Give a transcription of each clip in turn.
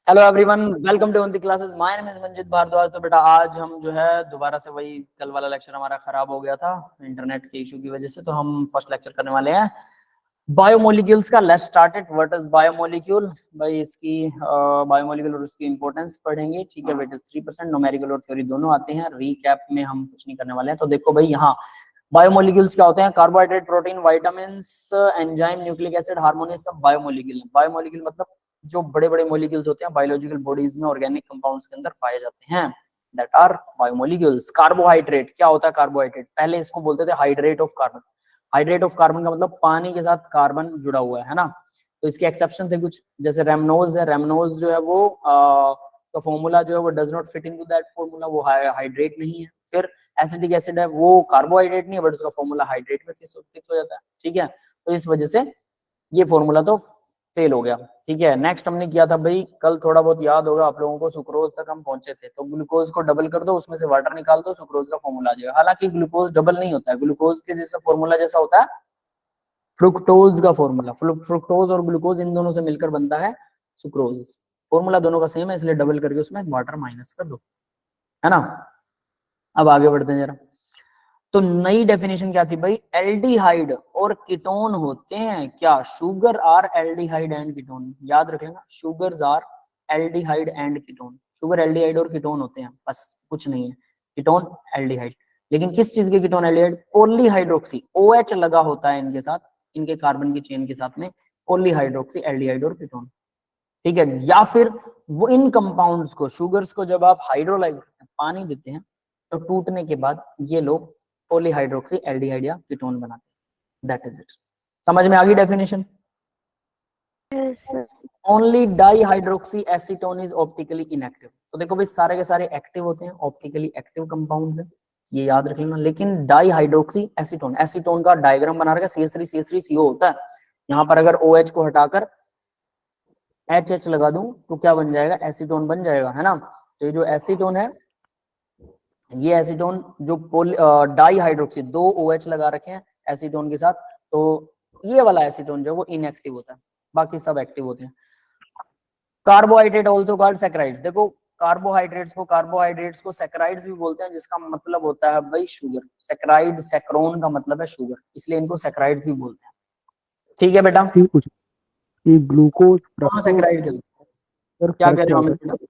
Hello everyone, welcome to the classes. My name is Manjit Bharadwaj. तो बेटा आज हम जो है दोबारा से वही कल वाला लेक्चर हमारा खराब हो गया था इंटरनेट के इशू की वजह से, तो हम फर्स्ट लेक्चर करने वाले हैं बायोमोलिक्यूल्स का। Let's start it. What is biomolecule? भाई इसकी बायोमोलिक्यूल और उसकी इंपॉर्टेंस पढ़ेंगे, ठीक है। Weight is 3%। न्यूमेरिकल और थ्योरी दोनों आते हैं। रीकैप में हम कुछ नहीं करने वाले हैं। तो देखो भाई, यहाँ बायोमोलिक्यूल्स क्या होते हैं? Carbohydrate, protein, vitamins, enzyme, nucleic acid, hormone, सब बायोमोलिक्यूल है। बायोमोलिक्यूल मतलब जो बड़े बड़े मोलिक्यूल्स होते हैं बायोलॉजिकल बॉडीज में, ऑर्गेनिक कंपाउंड्स के अंदर पाए जाते हैं, दैट आर बायोमोलिक्यूल्स। कार्बोहाइड्रेट क्या होता है? कार्बोहाइड्रेट पहले इसको बोलते थे hydrate of carbon. Hydrate of carbon का मतलब पानी के साथ कार्बन जुड़ा हुआ है ना। तो इसके एक्सेप्शन थे कुछ, जैसे रेमनोज है। रेमनोज जो है वो तो फॉर्मूला जो है वो does not fit into that formula, वो हाइड्रेट नहीं है। फिर एसिटिक एसिड है, वो कार्बोहाइड्रेट नहीं है बट उसका फॉर्मूला हाइड्रेट में फिक्स हो जाता है, ठीक है। तो इस वजह से ये फॉर्मूला तो फेल हो गया, ठीक है। नेक्स्ट हमने किया था भाई, कल थोड़ा बहुत याद होगा आप लोगों को, सुक्रोज तक हम पहुंचे थे। तो ग्लूकोज को डबल कर दो, उसमें से वाटर निकाल दो, सुक्रोज का फॉर्मूला आ जाएगा। हालांकि ग्लूकोज डबल नहीं होता है, ग्लूकोज के जैसा फॉर्मूला जैसा होता है फ्रुक्टोज का फॉर्मूला। फ्रुक्टोज और ग्लूकोज इन दोनों से मिलकर बनता है सुक्रोज। फॉर्मूला दोनों का सेम है, इसलिए डबल करके उसमें वाटर माइनस कर दो, है ना। अब आगे बढ़ते हैं जरा। तो नई डेफिनेशन क्या थी भाई? एल्डिहाइड और कीटोन होते हैं क्या? Sugar are aldehyde and ketone. याद रख लेना, sugars are aldehyde and ketone. Sugar aldehyde और कीटोन होते हैं, बस कुछ नहीं है। कीटोन एल्डिहाइड, लेकिन किस चीज के कीटोन एल्डिहाइड? पॉलीहाइड्रोक्सी, OH लगा होता है इनके साथ, इनके कार्बन की चेन के साथ में, पॉलीहाइड्रोक्सी एल्डिहाइड और कीटोन, ठीक है। या फिर वो इन कंपाउंड्स को, शुगर्स को जब आप हाइड्रोलाइज करते हैं, पानी देते हैं, तो टूटने के बाद ये लोग पॉलीहाइड्रोक्सी एल्डिहाइड या कीटोन बनाते हैं। That is it. समझ में आ गई definition? Only dihydroxy acetone is optically inactive. तो देखो भाई, सारे के सारे एक्टिव होते हैं, ऑप्टिकली एक्टिव कंपाउंड्स हैं, ये याद रख लेना। लेकिन डाईहाइड्रोक्सी एसीटोन, एसीटोन का डायग्राम बना रखा है, CH3CH3CO होता है। यहाँ पर अगर OH को हटाकर HH लगा दूं तो क्या बन जाएगा? एसीटोन बन जाएगा, है ना। तो ये जो एसीटोन है, ये एसीटोन जो डाई हाइड्रोक्सी, 2 OH लगा रखे हैं एसीटोन के साथ, तो ये वाला एसीटोन जो है वो इनएक्टिव होता है, बाकी सब एक्टिव होते हैं। Carbohydrate also called saccharides. देखो, कार्बोहाइड्रेट्स को सैकराइड्स भी बोलते हैं, जिसका मतलब होता है भाई शुगर। सैकराइड, सैक्रोन का मतलब है शुगर, इसलिए इनको सैकराइड्स भी बोलते हैं, ठीक है बेटा। ठीक कुछ ये ग्लूकोज कौन फ्रक्टोज सैकराइड के? सर क्या फर्क कह रहे क्या हो होता अमित है? बेटा?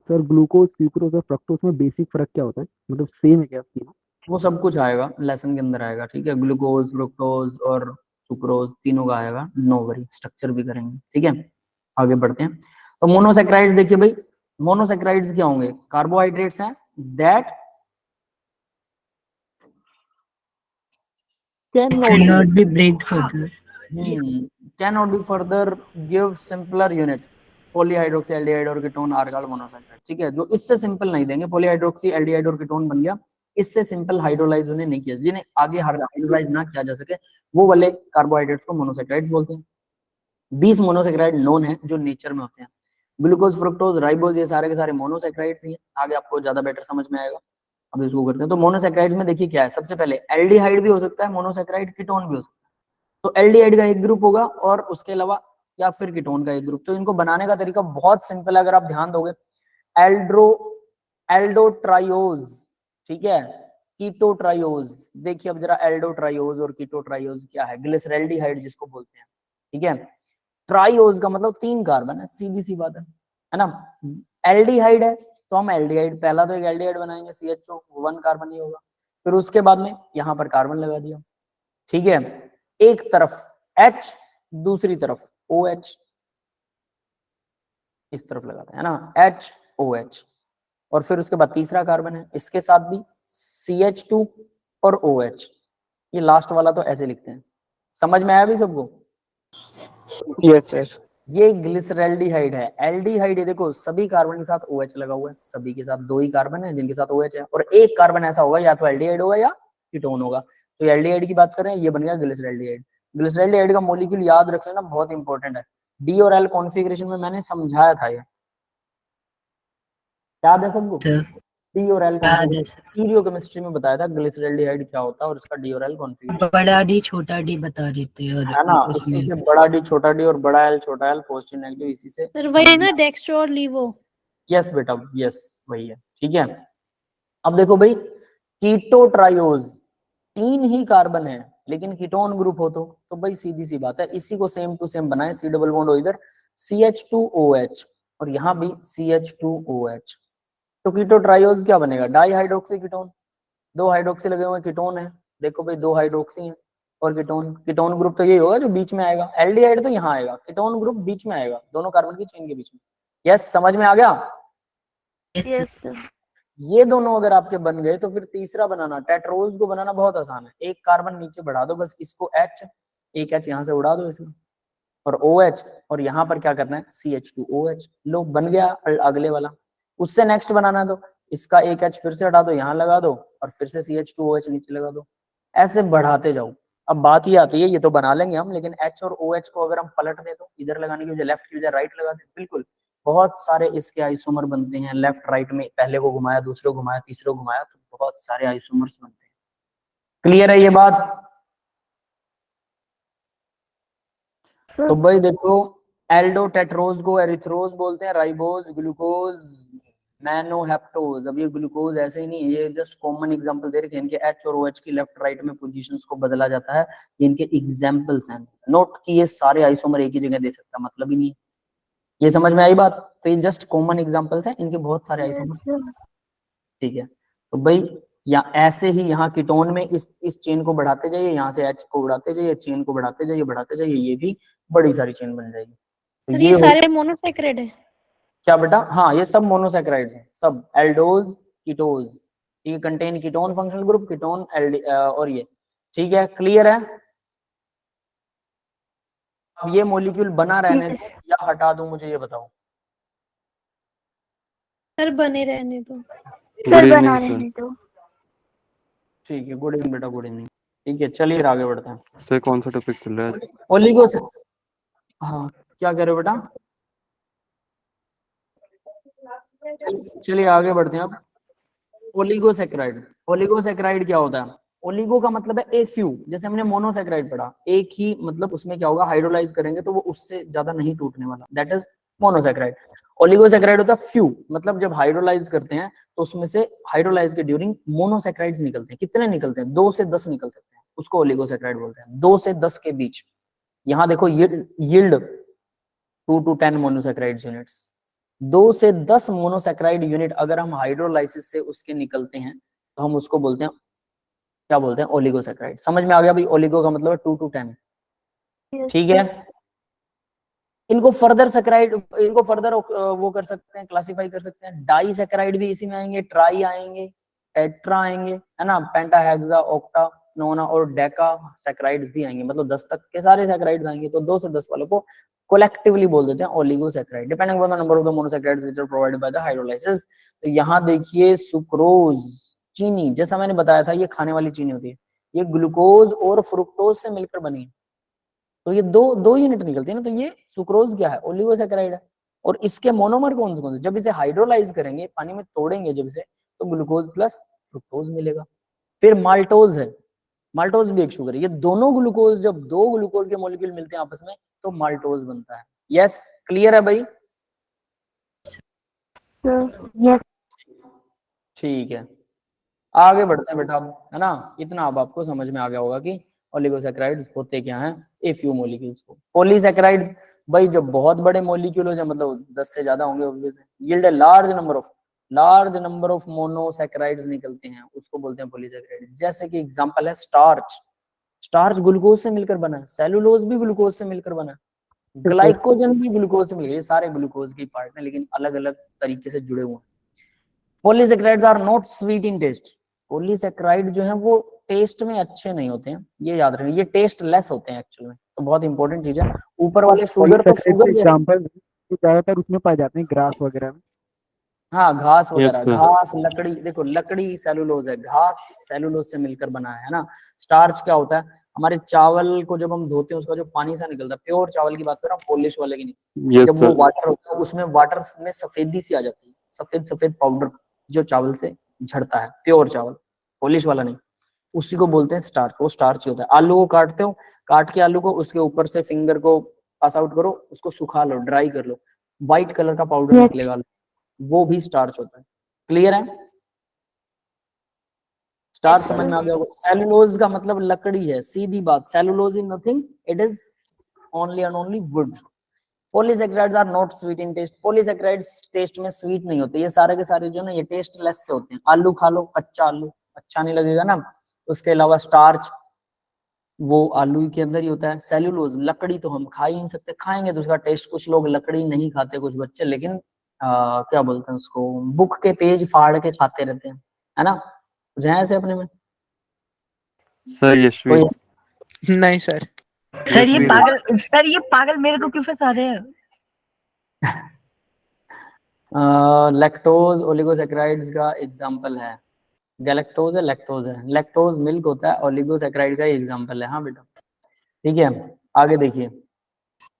सर ग्लूकोज सुक्रोज और फ्रक्टोज में बेसिक फर्क क्या होता है? मतलब सेम है क्या तीनों? वो सब कुछ आएगा लेसन के अंदर आएगा, ठीक है। ग्लूकोज, फ्रुक्टोज और सुक्रोज तीनों का आएगा, नो वरी, स्ट्रक्चर भी करेंगे, ठीक है। आगे बढ़ते हैं। तो मोनोसेक्राइड्स देखिए भाई, मोनोसेक्राइड्स क्या होंगे? कार्बोहाइड्रेट्स हैं that can not be cannot be break further. Can not be further give simpler unit. Polyhydroxy aldehyde और कीटोन आर कॉल्ड मोनोसेक्राइड, ठीक है। जो इससे सिंपल नहीं देंगे, पॉलीहाइड्रोक्सी एल्डिहाइड और कीटोन बन गया, इससे सिंपल हाइड्रोलाइज उन्हें नहीं किया, जिन्हें आगे हाइड्रोलाइज ना किया जा सके, वो वाले कार्बोहाइड्रेट्स को मोनोसेक्राइड बोलते हैं। 20 मोनोसेक्राइड नोन है जो नेचर में होते हैं। ग्लूकोज, फ्रुक्टोज, राइबोज, ये सारे के सारे मोनोसेक्राइड्स ही हैं। आगे आपको ज्यादा बेटर समझ में आएगा। अब इसको करते हैं। तो मोनोसेक्राइड में देखिए क्या है, सबसे पहले एल्डिहाइड भी हो सकता है मोनोसेक्राइड, कीटोन भी हो सकता है। तो एल्डिहाइड का एक ग्रुप होगा और उसके अलावा या फिर कीटोन का एक ग्रुप। तो इनको बनाने का तरीका बहुत सिंपल है, अगर आप ध्यान दोगे। एल्ड्रो एल्डोट्रायोज, ठीक है। कीटोट्रायोज, देखिए अब जरा एल्डोट्रायोज और कीटोट्रायोज क्या है? ग्लिसरैल्डिहाइड जिसको बोलते हैं, ठीक है। ट्राइओज का मतलब 3 कार्बन है, सीधी सी बात है ना। एल्डिहाइड है तो हम एल्डिहाइड, पहला तो एक एल्डिहाइड बनाएंगे, CHO 1 कार्बन ही होगा। फिर उसके बाद में यहाँ पर कार्बन लगा दिया, ठीक है। एक तरफ H, दूसरी तरफ OH, इस तरफ लगाते हैं ना, HOH। और फिर उसके बाद तीसरा कार्बन है, इसके साथ भी CH2 और OH। ये लास्ट वाला तो ऐसे लिखते हैं। समझ में आया भी सबको? Yes sir. ये ग्लिसरैल्डिहाइड है। एल्डिहाइड है, देखो सभी कार्बन के साथ OH लगा हुआ है, सभी के साथ 2 ही कार्बन है जिनके साथ OH है, और एक कार्बन ऐसा होगा या तो एल्डिहाइड होगा या कीटोन होगा। तो एल्डिहाइड की बात करें, ये बन गया ग्लिसरैल्डिहाइड। ग्लिसरैल्डिहाइड का मॉलिक्यूल याद रख लेना, बहुत इंपॉर्टेंट है। D और L कॉन्फ़िगरेशन में मैंने समझाया था, ये याद है सबको? Sir, डी और एल याद है कॉन्फिगरेशन सर। स्टीरियोकेमिस्ट्री में बताया था ग्लिसरॉल्डिहाइड क्या होता है और इसका डी और एल कॉन्फिगरेशन, बड़ा डी छोटा डी बता देते और है ना। उसमें इसी से बड़ा डी छोटा डी और बड़ा एल छोटा एल पॉजिटिव नेगेटिव, इसी से सर वही है ना डेक्स्ट्रो और लीवो। यस बेटा यस वही है, ठीक है। अब देखो भाई, कीटो ट्रायोज 3 ही कार्बन है लेकिन कीटोन ग्रुप हो तो भाई सीधी सी बात है, इसी को सेम टू सेम बनाए, सी डबल बॉन्ड हो इधर CH2OH और यहाँ भी CH2OH, तो कीटो ट्रायोज क्या बनेगा, डाई हाइड्रोक्सी कीटोन, 2 हाइड्रोक्सी लगे हुए कीटोन है, देखो भाई 2 हाइड्रोक्सी है और कीटोन, कीटोन ग्रुप तो यही होगा जो बीच में आएगा, एल्डिहाइड तो यहाँ आएगा, कीटोन ग्रुप बीच में आएगा, दोनों कार्बन की चेन के बीच में। यस समझ में आ गया। Yes sir. ये दोनों अगर आपके बन गए तो फिर तीसरा बनाना, टेट्रोज को बनाना बहुत आसान है, एक कार्बन नीचे बढ़ा दो बस, इसको H, एक H यहाँ से उड़ा दो इसमें और OH, और यहाँ पर क्या करना है CH2OH, लो बन गया अगले वाला। उससे नेक्स्ट बनाना है तो इसका एक H फिर से हटा दो, यहाँ लगा दो और फिर से CH2OH नीचे लगा दो, ऐसे बढ़ाते जाओ। अब बात ये आती है, ये तो बना लेंगे हम, लेकिन H और OH को अगर हम पलट दे तो इधर लगाने की वजह लेफ्ट की वजह राइट लगा दे, बिल्कुल बहुत सारे इसके आइसोमर बनते हैं लेफ्ट राइट में, पहले को घुमाया दूसरे को घुमाया तीसरे को घुमाया तो बहुत सारे आइसोमर्स बनते हैं। क्लियर है ये बात। तो भाई देखो, एल्डो टेट्रोज को एरिथ्रोज बोलते हैं, राइबोज, ग्लूकोज, मैनोहेप्टोज। अब ये ग्लूकोज ऐसे ही नहीं है, ये जस्ट कॉमन एग्जांपल दे रखे हैं, इनके H और OH की लेफ्ट राइट में पोजीशंस को बदला जाता है, ये इनके एग्जांपल्स हैं। नोट कि ये सारे आइसोमर एक ही जगह दे सकता मतलब ही नहीं है, ये समझ में आई बात। तो ये जस्ट कॉमन एग्जांपल्स हैं, इनके बहुत सारे आइसोमर्स, ठीक है। तो भाई या ऐसे ही यहाँ कीटोन में इस चेन को बढ़ाते जाइए, यहाँ से H को बढ़ाते जाइए, चेन को बढ़ाते जाइए, ये भी बड़ी सारी चेन बन जाएगी। तो सर ये सारे मोनोसैकेराइड है। क्या बेटा, हाँ ये सब मोनोसैकेराइड्स हैं, सब एल्डोज कीटोज, ये contain ketone functional group, ketone और ये, ठीक है। क्लियर है। अब ये मॉलिक्यूल बना रहने दो या हटा दूं, मुझे ये बताओ। सर बने रहने दो। सर बना रहने दो। ठीक है, गुड इवनिंग बेटा, गुड इवनिंग। ठीक है चलिए आगे बढ़ते हैं। सर कौन सा टॉपिक चल रहा है? ओलिगोस, हाँ क्या कह रहे हो बेटा, चलिए आगे बढ़ते हैं अब। ओलिगोसैकेराइड, ओलिगोसैकेराइड क्या होता है, ओलिगो का मतलब है ए फ्यू, जैसे हमने मोनोसैकेराइड पढ़ा, एक ही मतलब उसमें क्या होगा, हाइड्रोलाइज करेंगे तो वो उससे ज्यादा नहीं टूटने वाला, दैट इज मोनोसैकेराइड। ओलिगोसैकेराइड होता है फ्यू, मतलब जब हाइड्रोलाइज करते हैं तो उसमें से हाइड्रोलाइज के ड्यूरिंग मोनोसैकेराइड्स निकलते हैं, कितने निकलते हैं, 2 से 10 निकल सकते हैं, उसको ओलिगोसैकेराइड बोलते हैं, 2 से 10 के बीच। यहाँ देखो यील्ड 2 to 10 मोनोसैकेराइड यूनिट्स, 2 से 10 मोनोसैकेराइड यूनिट अगर हम हाइड्रोलाइसिस से उसके निकलते हैं तो हम उसको बोलते हैं, क्या बोलते हैं, ओलिगोसैकेराइड। समझ में आ गया भाई, ओलिगो का मतलब है 2 to 10, ठीक है। इनको फर्दर सैकेराइड, इनको फर्दर वो कर सकते हैं, क्लासिफाई कर सकते हैं, डाई सैकेराइड भी इसी में आएंगे, ट्राई आएंगे, टेट्रा आएंगे, है ना, पेंटा, हेक्सा, ऑक्टा, नोना और डेका सैकेराइड्स भी आएंगे, मतलब 10 तक के सारे सैकेराइड्स आएंगे। तो 2 से 10 वालों को कोलेक्टिवली बोल देते हैं oligosaccharide, depending on the number of the monosaccharides which are provided by the hydrolysis. तो यहाँ देखिए सुक्रोज, चीनी, जैसा मैंने बताया था ये खाने वाली चीनी होती है, ये ग्लूकोज और फ्रुक्टोज से मिलकर बनी है, तो ये दो यूनिट निकलती है ना, तो ये सुक्रोज क्या है, ओलिगोसैकेराइड है। और इसके मोनोमर कौन से, जब इसे हाइड्रोलाइज करेंगे, पानी में तोड़ेंगे जब इसे, तो ग्लूकोज प्लस फ्रुक्टोज मिलेगा। फिर माल्टोज है, माल्टोज भी एक शुगर है, ये दोनों ग्लूकोज, जब 2 ग्लूकोज के मॉलिक्यूल मिलते हैं आपस में तो माल्टोज बनता है। यस क्लियर है भाई, यस ठीक है आगे बढ़ते हैं बेटा अब, है ना, इतना अब आपको समझ में आ गया होगा कि ओलिगोसैकेराइड्स होते क्या हैं, ए फ्यू मॉलिक्यूल्स को। पॉलीसैकेराइड्स भाई जब बहुत बड़े मॉलिक्यूल हो जाए, मतलब 10 से ज्यादा होंगे obviously, yield large number of monosaccharides निकलते हैं, उसको बोलते हैं पॉलीसैकेराइड। जैसे कि एग्जांपल है स्टार्च, स्टार्च ग्लूकोज से मिलकर बना है, सेलुलोज भी ग्लूकोज से मिलकर बना है, ग्लाइकोजन भी ग्लूकोज से मिलकर, ये सारे ग्लूकोज के पार्ट हैं लेकिन अलग अलग तरीके से जुड़े हुए हैं। Polysaccharides are not sweet in taste, polysaccharide जो है वो टेस्ट में अच्छे नहीं होते हैं, ये याद रखिए, ये टेस्ट लेस होते हैं एक्चुअल में, तो बहुत इंपॉर्टेंट चीज है। ऊपर वाले शुगर तो शुगर जैसे, एग्जांपल ज्यादातर उसमें पाए जाते हैं, ग्रास वगैरह में। हाँ घास वगैरह, sir. घास, लकड़ी, देखो लकड़ी सेलुलोज है, घास सेलुलोज से मिलकर बना है ना। स्टार्च क्या होता है, हमारे चावल को जब हम धोते हैं उसका जो पानी सा निकलता है, प्योर चावल की बात कर रहा हूँ, पॉलिश वाले की नहीं, यस जब वो सर। वाटर होता है उसमें वाटर में सफेदी सी आ जाती है, सफेद सफेद पाउडर, जो चावल से झड़ता है, प्योर चावल, पॉलिश वाला नहीं, उसी को बोलते हैं स्टार्च। वो स्टार्च ही होता है। आलू को काटते हो, काट के आलू को उसके ऊपर से फिंगर को पास आउट करो, उसको सुखा लो, ड्राई कर लो, व्हाइट कलर का पाउडर Yes. निकलेगा, वो भी स्टार्च होता है। क्लियर है? स्टार्च Yes, समझ में आ sir. गया होगा। सेलुलोज का मतलब लकड़ी है, सीधी बात। Cellulose is nothing, it is only and only wood. Polysaccharides are not sweet in taste. Polysaccharides taste में स्वीट नहीं होते, ये सारे के सारे जो ना ये टेस्टलेस से होते हैं। आलू खा लो, कच्चा आलू अच्छा नहीं लगेगा ना। उसके अलावा स्टार्च वो आलू के अंदर ही होता है। सेल्यूलोज लकड़ी तो हम खा ही नहीं सकते, खाएंगे तो उसका टेस्ट, कुछ लोग लकड़ी नहीं खाते कुछ बच्चे, लेकिन क्या बोलते हैं उसको, बुक के पेज फाड़ के खाते रहते हैं, है ना, कुछ है ऐसे अपने में सर यशवी कोई? नहीं सर। सर ये यशवी पागल, सर ये पागल मेरे को क्यों फंसा रहे हैं? लैक्टोज ओलिगोसैकेराइड्स का एग्जांपल है। गैलेक्टोज है, लैक्टोज है। लैक्टोज मिल्क होता है, ओलिगोसैकेराइड का एग्जांपल है। हाँ बेटा, ठीक है। आगे देखिए,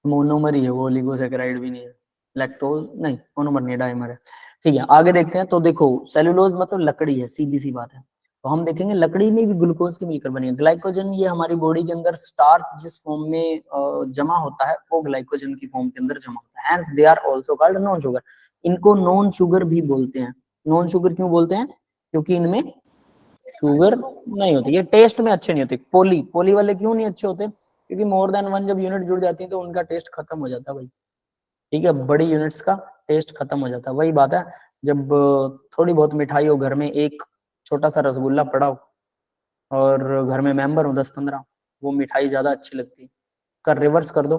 मोनोमर ही है वो, ओलिगोसैकेराइड भी नहीं है। लैक्टोज नहीं, मोनोमर नहीं, डाइमर है। ठीक है, आगे देखते हैं। तो देखो सेलुलोज मतलब लकड़ी है, सीधी सी बात है। तो हम देखेंगे लकड़ी में भी ग्लूकोज की मिलकर बनी है। ग्लाइकोजन ये हमारी बॉडी के अंदर स्टार्च जिस फॉर्म में जमा होता है, वो ग्लाइकोजन की फॉर्म के अंदर जमा होता है। Hence they are also called non sugar. इनको नॉन शुगर भी बोलते हैं। नॉन शुगर क्यों बोलते हैं? क्योंकि इनमें शुगर नहीं होती, ये टेस्ट में अच्छे नहीं होते। पोली वाले क्यों नहीं अच्छे होते? क्योंकि मोर देन वन जब यूनिट जुड़ जाती है तो उनका टेस्ट खत्म हो जाता है भाई। ठीक है, बड़ी यूनिट्स का टेस्ट खत्म हो जाता है। वही बात है, जब थोड़ी बहुत मिठाई हो घर में, एक छोटा सा रसगुल्ला पड़ा हो और घर में मेंबर हो 10-15, वो मिठाई ज्यादा अच्छी लगती है। कर रिवर्स कर दो,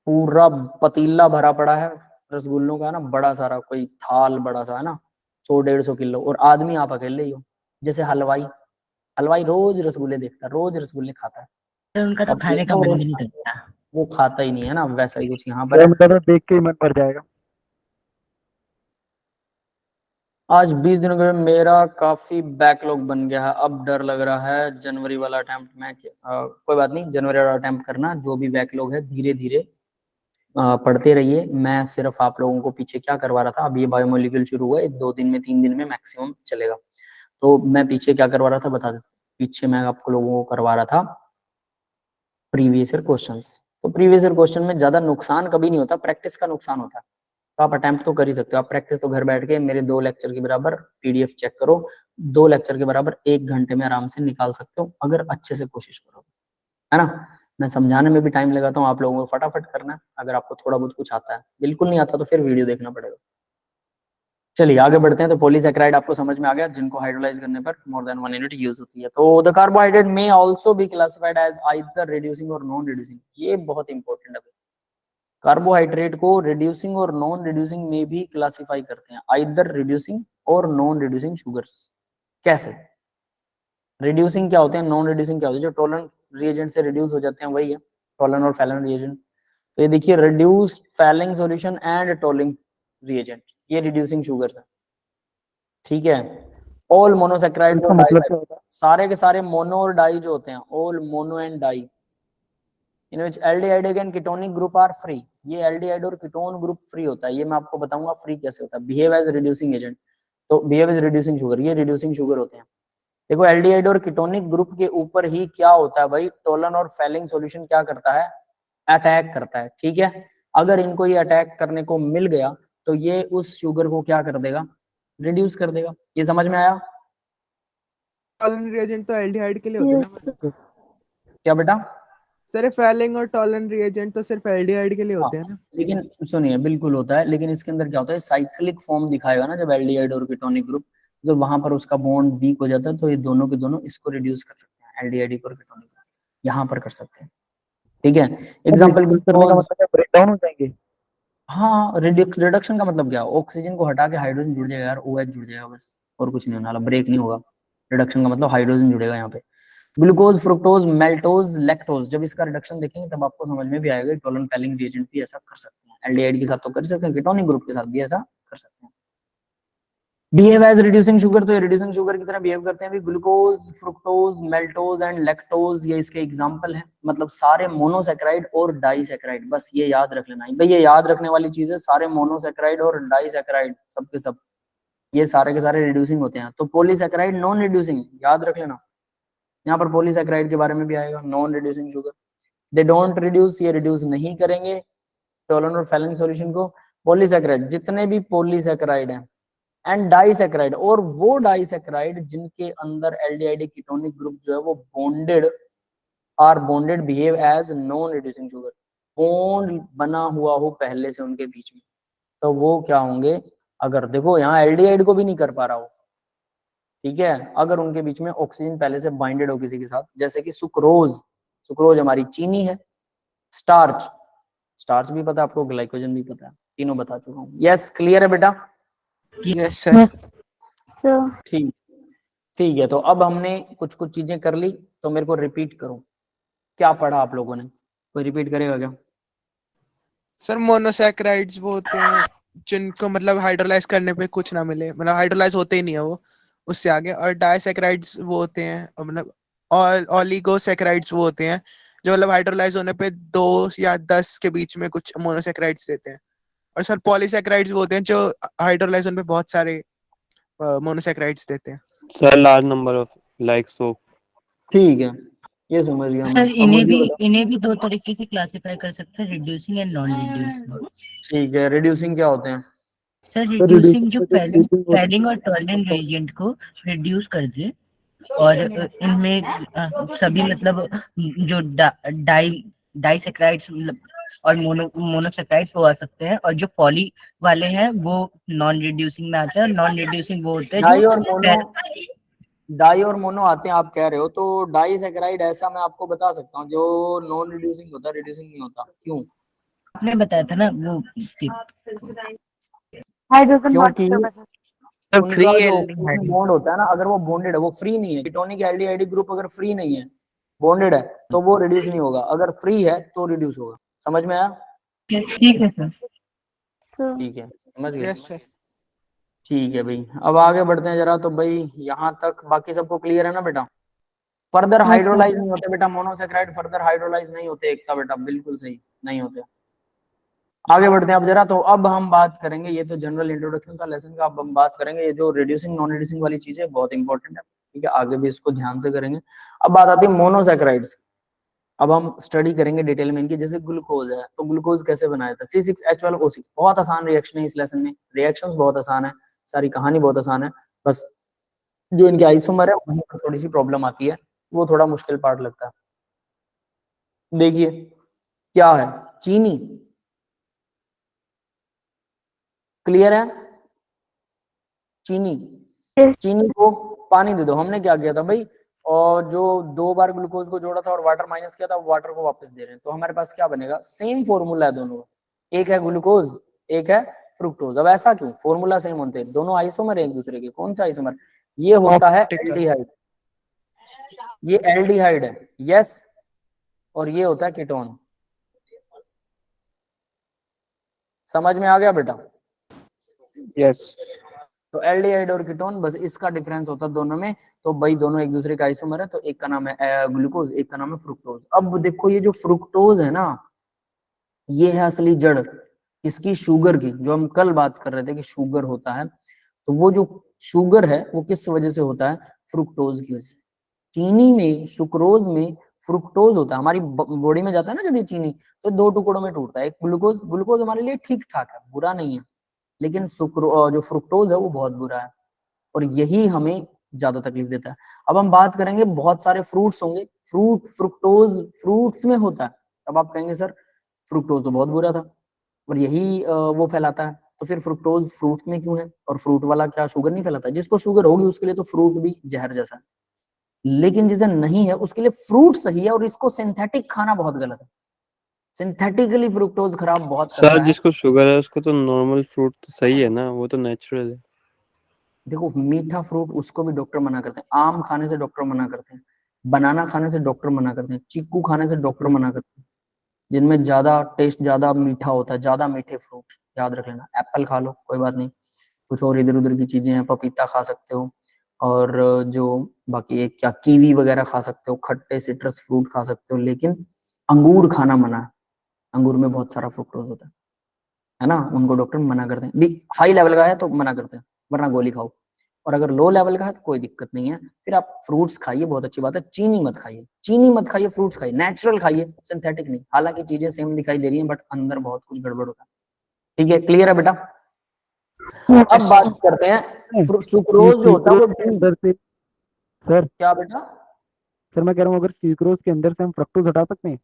पूरा पतीला भरा पड़ा है रसगुल्लों का ना, बड़ा सारा, कोई थाल बड़ा सा है ना, 100-150 किलो, और आदमी आप अकेले ही हो। जैसे हलवाई, हलवाई रोज रसगुल्ले देखता है, रोज रसगुल्ले खाता है। सर उनका तो अब खाने का देखो मन भी नहीं करता। वो खाता ही नहीं है ना, वैसा ही कुछ यहाँ पर सर है। मतलब तो देख के ही मन भर जाएगा। आज 20 दिनों के लिए मेरा काफी बैकलॉग बन गया है। अब डर लग रहा है जनवरी वाला अटेम्प्ट में कोई बात नहीं, जनवरी वाला अटेम्प्ट करना। जो भी बैकलॉग है धीरे धीरे पढ़ते रहिए। मैं सिर्फ आप लोगों को पीछे क्या करवा रहा था, अब ये बायोमोलिक्यूल शुरू हुआ है, 2 दिन में 3 दिन में मैक्सिमम चलेगा। तो मैं पीछे क्या करवा रहा था बता देता हूँ। पीछे मैं आपको लोगों को करवा रहा था प्रीवियस ईयर क्वेश्चंस। तो प्रीवियस ईयर क्वेश्चन में ज्यादा नुकसान कभी नहीं होता, प्रैक्टिस का नुकसान होता है। तो आप अटेम्प्ट तो कर ही सकते हो, आप प्रैक्टिस तो घर बैठ के मेरे 2 लेक्चर के बराबर पीडीएफ चेक करो, 2 लेक्चर के बराबर 1 घंटे में आराम से निकाल सकते हो अगर अच्छे से कोशिश करो, है ना। मैं समझाने में भी टाइम लगाता हूँ, आप लोगों को फटाफट करना है। अगर आपको थोड़ा बहुत कुछ आता है, बिल्कुल नहीं आता तो फिर वीडियो देखना पड़ेगा। चलिए आगे बढ़ते हैं। तो पॉलीसैकेराइड आपको समझ में आ गया, जिनको हाइड्रोलाइज करने पर मोर देन 1 यूनिट यूज होती है। तो द कार्बोहाइड्रेट में also be classified as either reducing और नॉन रिड्यूसिंग। ये बहुत इंपॉर्टेंट है, कार्बोहाइड्रेट को रिड्यूसिंग और नॉन रिड्यूसिंग में भी क्लासिफाई करते हैं, आइदर रिड्यूसिंग और नॉन रिड्यूसिंग शुगर्स। कैसे? रिड्यूसिंग क्या होते हैं, नॉन रिड्यूसिंग क्या होते हैं? जो टोलन रिएजेंट से रिड्यूस हो जाते हैं वही है टोलन और फैलन रिएजेंट। तो ये देखिए, reduced falling solution and tolling reagent, ये रिड्यूसिंग शुगर्स है। ठीक है, ऑल मोनोसैकेराइड इसका और मतलब डाई, क्या होता है? सारे के सारे मोनो और डाई जो होते हैं, all mono and di in which aldehyde and ketonic group are free. ये एल्डिहाइड और कीटोन ग्रुप फ्री होता है, ये मैं आपको बताऊंगा फ्री कैसे होता है। बिहेव एज रिड्यूसिंग एजेंट, तो बिहेव एज रिड्यूसिंग शुगर, ये रिड्यूसिंग शुगर होते हैं। देखो एल्डिहाइड और कीटोनिक ग्रुप के ऊपर ही क्या होता है भाई, टोलन और फैलिंग सॉल्यूशन क्या करता है, अटैक करता है। ठीक है, अगर इनको ये अटैक करने को मिल गया तो ये उस शुगर को क्या कर देगा, रिड्यूस कर देगा। ये समझ में आया? टॉलन रिएजेंट तो एल्डिहाइड के लिए होते हैं Yes. ना? क्या बेटा? सर फैलिंग और टॉलन रिएजेंट तो सिर्फ एल्डिहाइड के लिए हाँ, होते हैं ना? लेकिन सुनिए, बिल्कुल होता है, लेकिन इसके अंदर क्या होता है, साइक्लिक फॉर्म दिखाएगा ना जब एल्डिहाइड और कीटोनिक ग्रुप, जब वहां पर उसका बॉन्ड वीक हो जाता है तो ये दोनों के दोनों इसको रिड्यूस कर सकते हैं, एल्डिहाइड और कीटोनिक यहाँ पर कर सकते हैं। ठीक है, एग्जाम्पल Reduce करने का मतलब क्या, ब्रेक डाउन हो जाएंगे? हाँ, रिडक्शन का मतलब क्या, ऑक्सीजन को हटा के हाइड्रोजन जुड़ जाएगा यार, OH जुड़ जाएगा बस, और कुछ नहीं होने वाला, ब्रेक नहीं होगा। रिडक्शन का मतलब हाइड्रोजन जुड़ेगा यहाँ पे। ग्लूकोज, फ्रुक्टोज, मेल्टोज, लैक्टोज, जब इसका रिडक्शन देखेंगे तब आपको समझ में भी आएगा टोलन फैलिंग रिएजेंट भी ऐसा कर सकते हैं। एल्डिहाइड के साथ तो कर सकते हैं, कीटोनिक ग्रुप के साथ भी ऐसा कर सकते हैं। बिहेव एज रिड्यूसिंग शुगर, तो ये रिड्यूसिंग शुगर की तरह बिहेव करते हैं भी। ग्लूकोज, फ्रुक्टोज, मेल्टोज एंड लैक्टोज ये इसके एग्जांपल हैं। मतलब सारे मोनोसैकेराइड और डाइसैकेराइड, बस ये याद रख लेना भाई, ये याद रखने वाली चीज है। सारे मोनोसैकेराइड और डाइसैकेराइड सब के सब ये सारे के सारे रिड्यूसिंग होते हैं। तो पॉलीसैकेराइड नॉन रिड्यूसिंग, याद रख लेना, यहाँ पर पॉलीसैकेराइड के बारे में भी आएगा, non reducing sugar. They don't reduce, ये रिड्यूस नहीं करेंगे टोलन और फैलेंज सॉल्यूशन को। पॉलीसैकेराइड, जितने भी पॉलीसैकेराइड हैं, एंड डाइसैकेराइड, और वो डाइसैकेराइड जिनके अंदर एल्डिहाइड कीटोनिक ग्रुप जो है वो bonded are bonded behave as non reducing sugar, bond बना हुआ हो पहले से उनके बीच में, तो वो क्या होंगे, अगर देखो यहाँ एल्डिहाइड को भी नहीं कर पा रहा हो, ठीक है, अगर उनके बीच में ऑक्सीजन पहले से बाइंडेड हो किसी के साथ, जैसे कि सुक्रोज, सुक्रोज हमारी चीनी है, स्टार्च, स्टार्च भी पता है आपको, ग्लाइकोजन भी पता है, तीनों बता चुका हूँ। यस, क्लियर है बेटा? Yes sir. सर ठीक, ठीक है। तो अब हमने कुछ कुछ चीजें कर ली, तो मेरे को रिपीट करो, क्या पढ़ा आप लोगों ने? कोई रिपीट करेगा क्या? सर मोनोसैकेराइड्स वो होते हैं जिनको मतलब हाइड्रोलाइज करने पे कुछ ना मिले, मतलब हाइड्रोलाइज होते ही नहीं है वो, उससे आगे। और डाइसैकेराइड्स वो होते हैं मतलब ओलिगोसैकेराइड्स वो होते हैं जो मतलब हाइड्रोलाइज होने पे 2 या 10 के बीच में कुछ मोनोसैकेराइड्स देते हैं। और सर पॉलीसैकेराइड्स वो होते हैं जो हाइड्रोलाइज होने पे बहुत सारे मोनोसैकेराइड्स देते हैं। Sir, large number of like so. ठीक है, ये समझ गया मैं। सर अब मुझे बताओ। इन्हें भी दो तरीके से क्लासिफाई कर सकते हैं, रिड्यूसिंग एंड नॉन रिड्यूसिंग। ठीक है, रिड्यूसिंग क्या होते हैं? सर तो रिड्यूसिंग जो reducing फैलिंग और टॉलरेंट रिएजेंट को रिड्यूस कर दे, और इनमें सभी मतलब जो डाइसैकेराइड्स मतलब और मोनोसैकेराइड्स वो आ सकते हैं, और जो पॉली वाले हैं वो नॉन रिड्यूसिंग में आते हैं, और नॉन रिड्यूसिंग वो होते हैं डाई और जो मोनो, डाई और मोनो आते हैं आप कह रहे हो, तो डाइसैकेराइड ऐसा मैं आपको बता सकता हूँ जो नॉन रिड्यूसिंग होता है, रिड्यूसिंग नहीं होता। क्यों? आपने बताया था ना वो हाइड्रोजन बॉन्ड क्योंकि तो बता। सर फ्री उनका जो एल्डिहाइड। बॉन्ड होता है ना, अगर वो बॉन्डेड है, वो फ्री नहीं है, कीटोनिक एल्डिहाइड ग्रुप अगर फ्री नहीं है, बॉन्डेड है, तो वो रिड्यूस नहीं होगा, अगर फ्री है तो रिड्यूस होगा। समझ में आया? ठीक है सर। सर ठीक है, समझ गए? Yes sir. ठीक है भाई, अब आगे बढ़ते हैं जरा। तो भाई यहाँ तक बाकी सबको क्लियर है ना बेटा? फर्दर हाइड्रोलाइज नहीं होते बेटा, मोनोसैकेराइड फर्दर हाइड्रोलाइज नहीं होते, एकता बेटा बिल्कुल सही, नहीं होते। आगे बढ़ते हैं अब जरा। तो अब हम बात करेंगे, ये तो जनरल इंट्रोडक्शन था लेसन का, अब हम बात करेंगे ये जो रिड्यूसिंग नॉन रिड्यूसिंग वाली चीज है, बहुत इंपॉर्टेंट है, ठीक है, आगे भी इसको ध्यान से करेंगे। अब बात आती है मोनोसैकेराइड्स। अब हम स्टडी करेंगे डिटेल में इनकी। जैसे ग्लूकोज है, तो ग्लूकोज कैसे बनाया था? C6H12O6, बहुत आसान रिएक्शन है इस लेसन में, रिएक्शंस बहुत आसान है, सारी कहानी बहुत आसान है, बस जो इनके आइसोमर है वहीं पर थोड़ी सी प्रॉब्लम आती है, वो थोड़ा मुश्किल पार्ट लगता है। देखिए क्या है, चीनी, क्लियर है? चीनी, चीनी को पानी दे दो। हमने क्या किया था भाई, और जो 2 बार ग्लूकोज को जोड़ा था और वाटर माइनस किया था, वाटर को वापस दे रहे हैं, तो हमारे पास क्या बनेगा? सेम फॉर्मूला है दोनों, एक है ग्लूकोज, एक है फ्रुक्टोज। अब ऐसा क्यों? फॉर्मूला सेम होते हैं, दोनों आइसोमर है एक दूसरे के। कौन सा आइसोमर? ये होता है एल्डिहाइड, ये एल्डिहाइड है, यस, और ये होता है कीटोन। समझ में आ गया बेटा? Yes. तो एल्डिहाइड और कीटोन, बस इसका डिफरेंस होता है दोनों में। तो भाई दोनों एक दूसरे का आइसोमर है, तो एक का नाम है ग्लूकोज, एक का नाम है फ्रुक्टोज। अब देखो ये जो फ्रुक्टोज है ना, ये है असली जड़ इसकी, शुगर की, जो हम कल बात कर रहे थे कि शुगर होता है, तो वो जो शुगर है वो किस वजह से होता है? फ्रुक्टोज की वजह से। चीनी में, सुक्रोज में फ्रुक्टोज होता है, हमारी बॉडी में जाता है ना जब ये चीनी, तो 2 टुकड़ों में टूटता है। एक ग्लूकोज, ग्लूकोज हमारे लिए ठीक ठाक है, बुरा नहीं है, लेकिन जो फ्रुक्टोज है वो बहुत बुरा है, और यही हमें ज्यादा तकलीफ देता है। अब हम बात करेंगे, बहुत सारे फ्रूट्स होंगे, फ्रुक्टोज फ्रूट्स में होता है, अब आप कहेंगे सर फ्रुक्टोज तो बहुत बुरा था और यही वो फैलाता है, तो फिर फ्रुक्टोज फ्रूट में क्यों है? और फ्रूट वाला क्या शुगर नहीं फैलाता? जिसको शुगर होगी उसके लिए तो फ्रूट भी जहर जैसा है, लेकिन जिसे नहीं है उसके लिए फ्रूट सही है, और इसको सिंथेटिक खाना बहुत गलत है। सिंथेटिकली फ्रुक्टोज खराब बहुत सर करता है। जिसको शुगर है उसको तो नॉर्मल फ्रूट तो सही है ना, वो तो नेचुरल है। देखो मीठा फ्रूट उसको भी डॉक्टर मना करते हैं, आम खाने से डॉक्टर मना करते हैं, बनाना खाने से डॉक्टर मना करते हैं, चीकू खाने से डॉक्टर मना करते हैं, जिनमें ज्यादा टेस्ट, ज्यादा मीठा होता है, ज्यादा मीठे फ्रूट, याद रख लेना। एप्पल खा लो कोई बात नहीं, कुछ और इधर उधर की चीजें हैं, पपीता खा सकते हो, और जो बाकी एक क्या कीवी वगैरह खा सकते हो, खट्टे सिट्रस फ्रूट खा सकते हो, लेकिन अंगूर खाना मना है, अंगूर में बहुत सारा फ्रुक्टोज होता है ना, उनको डॉक्टर मना करते हैं। भी हाई लेवल का है तो मना करते हैं, वरना गोली खाओ। और अगर लो लेवल का है तो कोई दिक्कत नहीं है, फिर आप फ्रूट्स खाइए, बहुत अच्छी बात है। चीनी मत खाइए, चीनी मत खाइए, फ्रूट्स खाइए, नेचुरल खाइए, सिंथेटिक नहीं। हालांकि चीजें सेम दिखाई दे रही हैं बट अंदर बहुत कुछ गड़बड़ होता है। ठीक है, क्लियर है बेटा? अब बात करते हैं सुक्रोज जो होता है वो सुक्रोज के अंदर से सर क्या बेटा? सर मैं कह रहा हूँ अगर सुक्रोज के अंदर से हम फ्रक्टोज हटा सकते हैं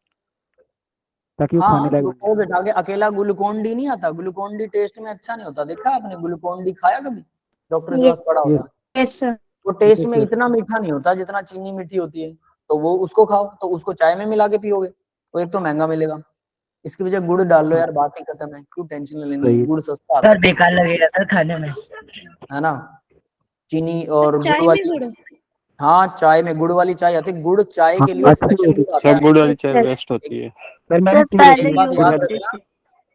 ताकि वो खाने हाँ, लायक बन जाए। ग्लूकोज हटा के अकेला ग्लूकोन डी नहीं आता, ग्लूकोन डी टेस्ट में अच्छा नहीं होता। देखा आपने ग्लूकोन डी खाया कभी? डॉक्टर के पास पड़ा ये होता, यस सर। वो टेस्ट Yes, में sir. इतना मीठा नहीं होता जितना चीनी मीठी होती है। तो वो उसको खाओ, तो उसको चाय में मिला के पियोगे, वो एक तो महंगा मिलेगा, इसकी वजह गुड़ डाल लो यार, बात ही खत्म है, क्यों टेंशन लेनी सही है, है। गुड़ सस्ता आता सर बेकार लगेगा सर खाने में। है ना। चीनी और चाय गुड़ में वाली, गुड़? हाँ चाय में गुड़ वाली चाय आती है, गुड़ चाय हाँ, के लिए अच्छी स्पेशल होगी। गुड़ आता सब है। गुड़ वाली चाय सर बेस्ट होती है। सर मैंने सर पी पहले रखी एक है बात यूज गुड़ याद वाली। रखना,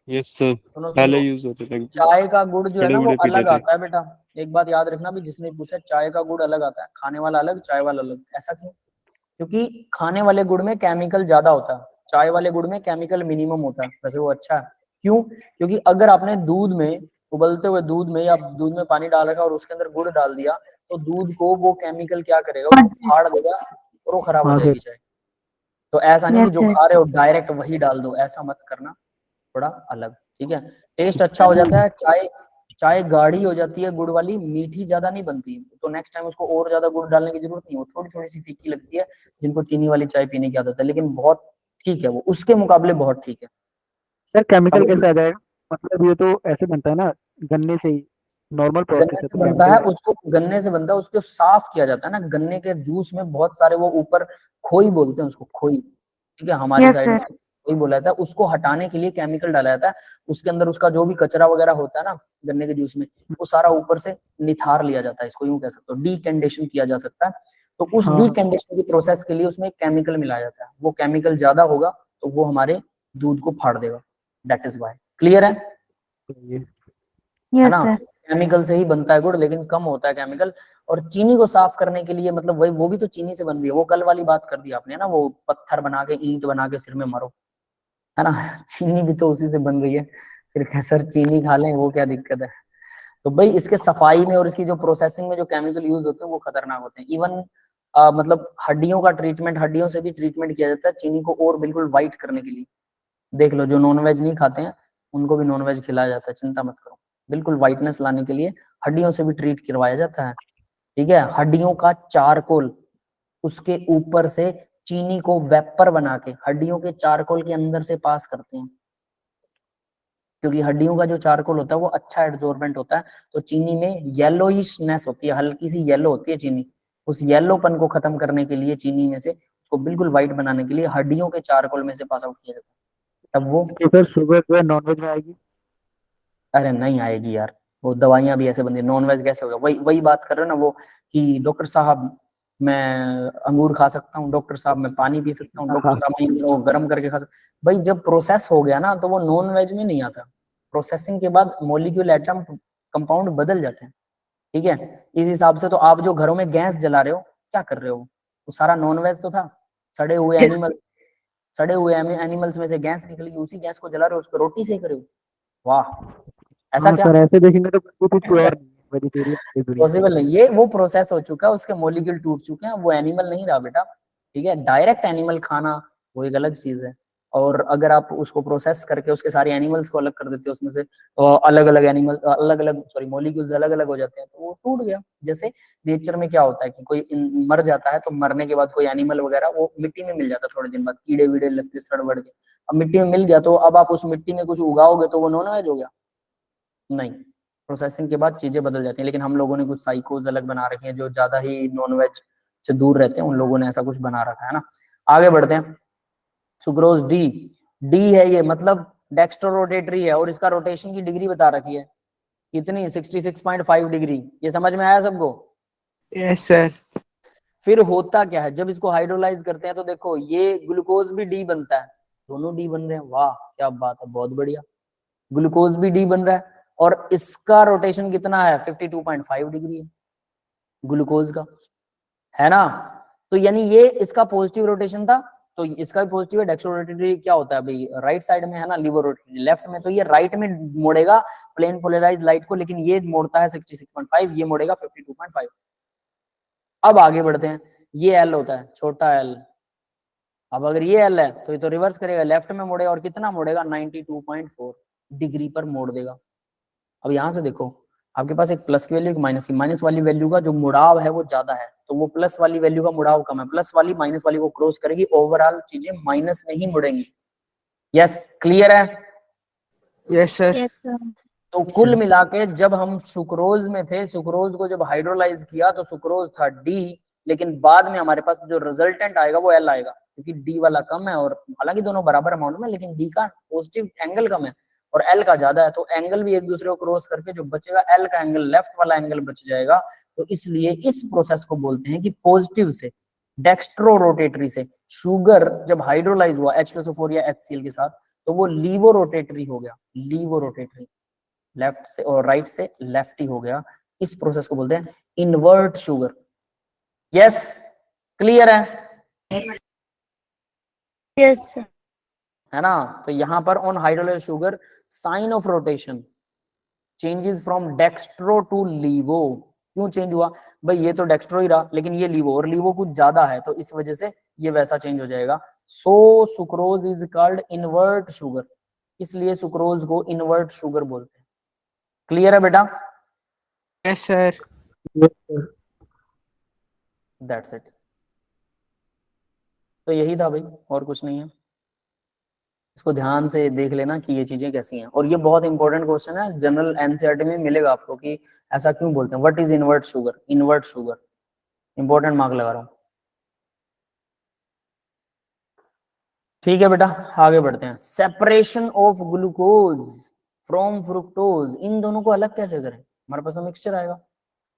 यस सर, सुनो पहले सुनो, यूज होते थे, चाय का गुड़ जो है बड़े ना वो बूढ़े पीते अलग थे। आता है बेटा। एक बात याद रखना भी, जिसने पूछा चाय का गुड़ अलग आता है, खाने वाला अलग, चाय वाला अलग, ऐसा क्यों? क्योंकि खाने वाले गुड़ में केमिकल ज्यादा होता है, चाय वाले गुड़ में केमिकल मिनिमम होता है। वैसे वो अच्छा है, क्यों? क्योंकि अगर आपने दूध में, उबलते हुए दूध में या दूध में पानी डाल रखा और उसके अंदर गुड़ डाल दिया, तो दूध को वो केमिकल क्या करेगा, उसको फाड़ देगा और वो खराब हो हाँ सर। जाएगी चाय। तो ऐसा नहीं कि यस जो सर खा रहे हो डायरेक्ट वही डाल दो, ऐसा मत करना, थोड़ा अलग। ठीक है, टेस्ट अच्छा हो जाता है। चाय चाय गाढ़ी हो जाती है गुड़ वाली, मीठी ज्यादा नहीं बनती, तो नेक्स्ट टाइम उसको और ज्यादा गुड़ डालने की जरूरत नहीं, वो थोड़ी थोड़ी सी फीकी लगती है जिनको चीनी वाली चाय पीने की आदत है, लेकिन बहुत ठीक है, वो उसके मुकाबले बहुत ठीक है। सर केमिकल समझ कैसे आ जाएगा? मतलब ये तो ऐसे बनता है ना गन्ने से ही, नॉर्मल प्रोसेस गन्ने है, से तो बनता है, केमिकल। उसको गन्ने से बनता है, उसको साफ किया जाता है ना, गन्ने के जूस में बहुत सारे वो ऊपर खोई बोलते हैं उसको, खोई। ठीक है, हमारी यस साइड में सर खोई बोला जाता है, उसको हटाने के लिए केमिकल डाला जाता है। उसके अंदर उसका जो भी कचरा वगैरह होता है ना गन्ने के जूस में, वो सारा ऊपर से निथार लिया जाता है, इसको यूं कह सकते हो, डीकैंडेशन किया जा सकता है। तो उस हाँ डीकैंडेशन की प्रोसेस के लिए उसमें केमिकल मिलाया जाता है, वो केमिकल ज्यादा होगा तो वो हमारे दूध को फाड़ देगा, दैट इज वाई। क्लियर है सही है। है यस ना? सर केमिकल से ही बनता है गुड़, लेकिन कम होता है केमिकल। और चीनी को साफ करने के लिए, मतलब वही, वो भी तो चीनी से बन रही है, वो कल वाली बात कर दी आपने ना, वो पत्थर बना के, ईंट बना के सिर में मारो, है ना। चीनी भी तो उसी से बन रही है, फिर क्या सर चीनी खा लें, वो क्या दिक्कत है? तो भाई इसके सफाई में और इसकी जो प्रोसेसिंग में जो केमिकल यूज होते हैं वो खतरनाक होते हैं। इवन मतलब हड्डियों का ट्रीटमेंट, हड्डियों से भी ट्रीटमेंट किया जाता है चीनी को और बिल्कुल व्हाइट करने के लिए। देख लो, जो नॉनवेज नहीं खाते हैं उनको भी नॉनवेज खिलाया जाता है, चिंता मत करो, बिल्कुल व्हाइटनेस लाने के लिए हड्डियों से भी ट्रीट करवाया जाता है। ठीक है, हड्डियों का चारकोल, उसके ऊपर से चीनी को वेपर बना के हड्डियों के चारकोल के अंदर से पास करते हैं, क्योंकि हड्डियों का जो चारकोल होता है वो अच्छा एब्जॉर्बेंट होता है। तो चीनी में येलोइशनेस होती है, हल्की सी येलो होती है चीनी, उस येलोपन को खत्म करने के लिए चीनी में से उसको बिल्कुल व्हाइट बनाने के लिए हड्डियों के चारकोल में से पास आउट किया जाता है, तब वो। तो सर शुगर जो है नॉनवेज में आएगी? अरे नहीं आएगी यार, वो दवाइयां भी ऐसे बनती है, नॉन वेज कैसे होगा? वही वही बात कर रहे हो ना वो, कि डॉक्टर साहब मैं अंगूर खा सकता हूँ, डॉक्टर साहब मैं पानी पी सकता हूँ, डॉक्टर हाँ साहब मैं वो गर्म करके खा सकता हूँ। भाई जब प्रोसेस हो गया ना तो वो नॉन वेज में नहीं आता, प्रोसेसिंग के बाद मोलिक्यूल एटम कंपाउंड बदल जाते हैं। ठीक है, इस हिसाब से तो आप जो घरों में गैस जला रहे हो, क्या कर रहे हो? वो सारा नॉन वेज तो था, सड़े हुए एनिमल्स, सड़े हुए एनिमल्स में से गैस निकली, उसी गैस को जला रहे हो, उस पर रोटी सेक रहे हो। वाह, ऐसा हाँ क्या? सर, ऐसे देखेंगे तो बिल्कुल कुछ और नहीं है वेजिटेरियन इस दुनिया में। पॉसिबल नहीं, ये वो प्रोसेस हो चुका है, उसके मॉलिक्यूल टूट चुके हैं, वो एनिमल नहीं रहा बेटा। ठीक है, डायरेक्ट एनिमल खाना वो एक अलग चीज है, और अगर आप उसको प्रोसेस करके उसके सारे एनिमल्स को अलग कर देते हो, उसमें से अलग अलग एनिमल, अलग अलग सॉरी मॉलिक्यूल्स अलग अलग हो जाते हैं, तो वो टूट गया। जैसे नेचर में क्या होता है कि कोई मर जाता है, तो मरने के बाद कोई एनिमल वगैरह वो मिट्टी में मिल जाता है, थोड़े दिन बाद कीड़े वीड़े लगते सड़ बढ़ के, अब मिट्टी में मिल गया, तो अब आप उस मिट्टी में कुछ उगाओगे तो वो नॉन वेज हो गया? नहीं, प्रोसेसिंग के बाद चीजें बदल जाती हैं। लेकिन हम लोगों ने कुछ साइकोज अलग बना रखे हैं, जो ज्यादा ही नॉनवेज से दूर रहते हैं, उन लोगों ने ऐसा कुछ बना रखा है ना। आगे बढ़ते हैं, सुक्रोज डी, डी है ये, मतलब डेक्स्ट्रो रोटेटरी है, और इसका रोटेशन की डिग्री बता रखी है कितनी, 66.5 डिग्री। ये समझ में आया सबको? Yes sir. फिर होता क्या है जब इसको हाइड्रोलाइज करते हैं, तो देखो ये ग्लूकोज भी डी बनता है, दोनों डी बन रहे हैं, वाह क्या बात है, बहुत बढ़िया। ग्लूकोज भी डी बन रहा है, और इसका रोटेशन कितना है, 52.5 डिग्री है ग्लूकोज का, है ना। तो यानी ये इसका पॉजिटिव रोटेशन था, तो इसका भी पॉजिटिव है। डेक्स्ट्रोरोटेटरी क्या होता है भाई, राइट साइड में है ना, लीवर रोटेटरी लेफ्ट में, तो ये राइट में मोड़ेगा प्लेन पोलराइज लाइट को, लेकिन ये मोड़ता है 66.5, ये मोड़ेगा 52.5। अब आगे बढ़ते हैं, ये एल होता है, छोटा एल। अब अगर ये एल है तो ये तो रिवर्स करेगा, लेफ्ट में मोड़ेगा और कितना मोड़ेगा, 92.4 डिग्री पर मोड़ देगा। अब यहां से देखो, आपके पास एक प्लस की वैल्यू, एक माइनस की, माइनस वाली वैल्यू का जो मुड़ाव है वो ज्यादा है, तो वो प्लस वाली वैल्यू का मुड़ाव कम है, प्लस वाली माइनस वाली को क्रॉस करेगी, ओवरऑल चीजें माइनस में ही मुड़ेंगी। यस, क्लियर है? Yes sir. Yes, sir. तो कुल मिला के जब हम सुक्रोज में थे, सुक्रोज को जब हाइड्रोलाइज किया तो सुक्रोज था डी, लेकिन बाद में हमारे पास जो रिजल्टेंट आएगा वो एल आएगा, क्योंकि डी वाला कम है, और हालांकि दोनों बराबर अमाउंट में, लेकिन डी का पॉजिटिव एंगल कम है और एल का ज्यादा है, तो एंगल भी एक दूसरे को क्रॉस करके जो बचेगा एल का एंगल, लेफ्ट वाला एंगल बच जाएगा। तो इसलिए इस प्रोसेस को बोलते हैं कि पॉजिटिव से, डेक्स्ट्रो रोटेटरी से शुगर जब हाइड्रोलाइज हुआ H2SO4 या HCl के साथ, तो वो लीवो रोटेटरी हो गया, लीवो रोटेटरी, लेफ्ट से और राइट से लेफ्ट ही हो गया। इस प्रोसेस को बोलते हैं इन्वर्ट शुगर। यस, क्लियर है? Yes, sir. है ना? तो यहां पर on hydrolyse sugar sign of rotation changes from dextro to laevo. क्यों चेंज हुआ भाई, ये तो डेक्स्ट्रो ही रहा, लेकिन ये लीवो, और लीवो कुछ ज्यादा है, तो इस वजह से ये वैसा चेंज हो जाएगा। So sucrose is called invert sugar, इसलिए सुक्रोज को इन्वर्ट शुगर बोलते हैं। क्लियर है बेटा? Yes sir. That's it. तो यही था भाई, और कुछ नहीं है। इसको ध्यान से देख लेना कि ये चीजें कैसी हैं, और ये बहुत इंपॉर्टेंट क्वेश्चन है, जनरल एनसीईआरटी में मिलेगा आपको कि ऐसा क्यों बोलते हैं, what is invert sugar, invert sugar, important mark लगा रहा हूं। ठीक है बेटा, आगे बढ़ते हैं। Separation of glucose from fructose, इन दोनों को अलग कैसे करें, हमारे पास तो मिक्सचर आएगा।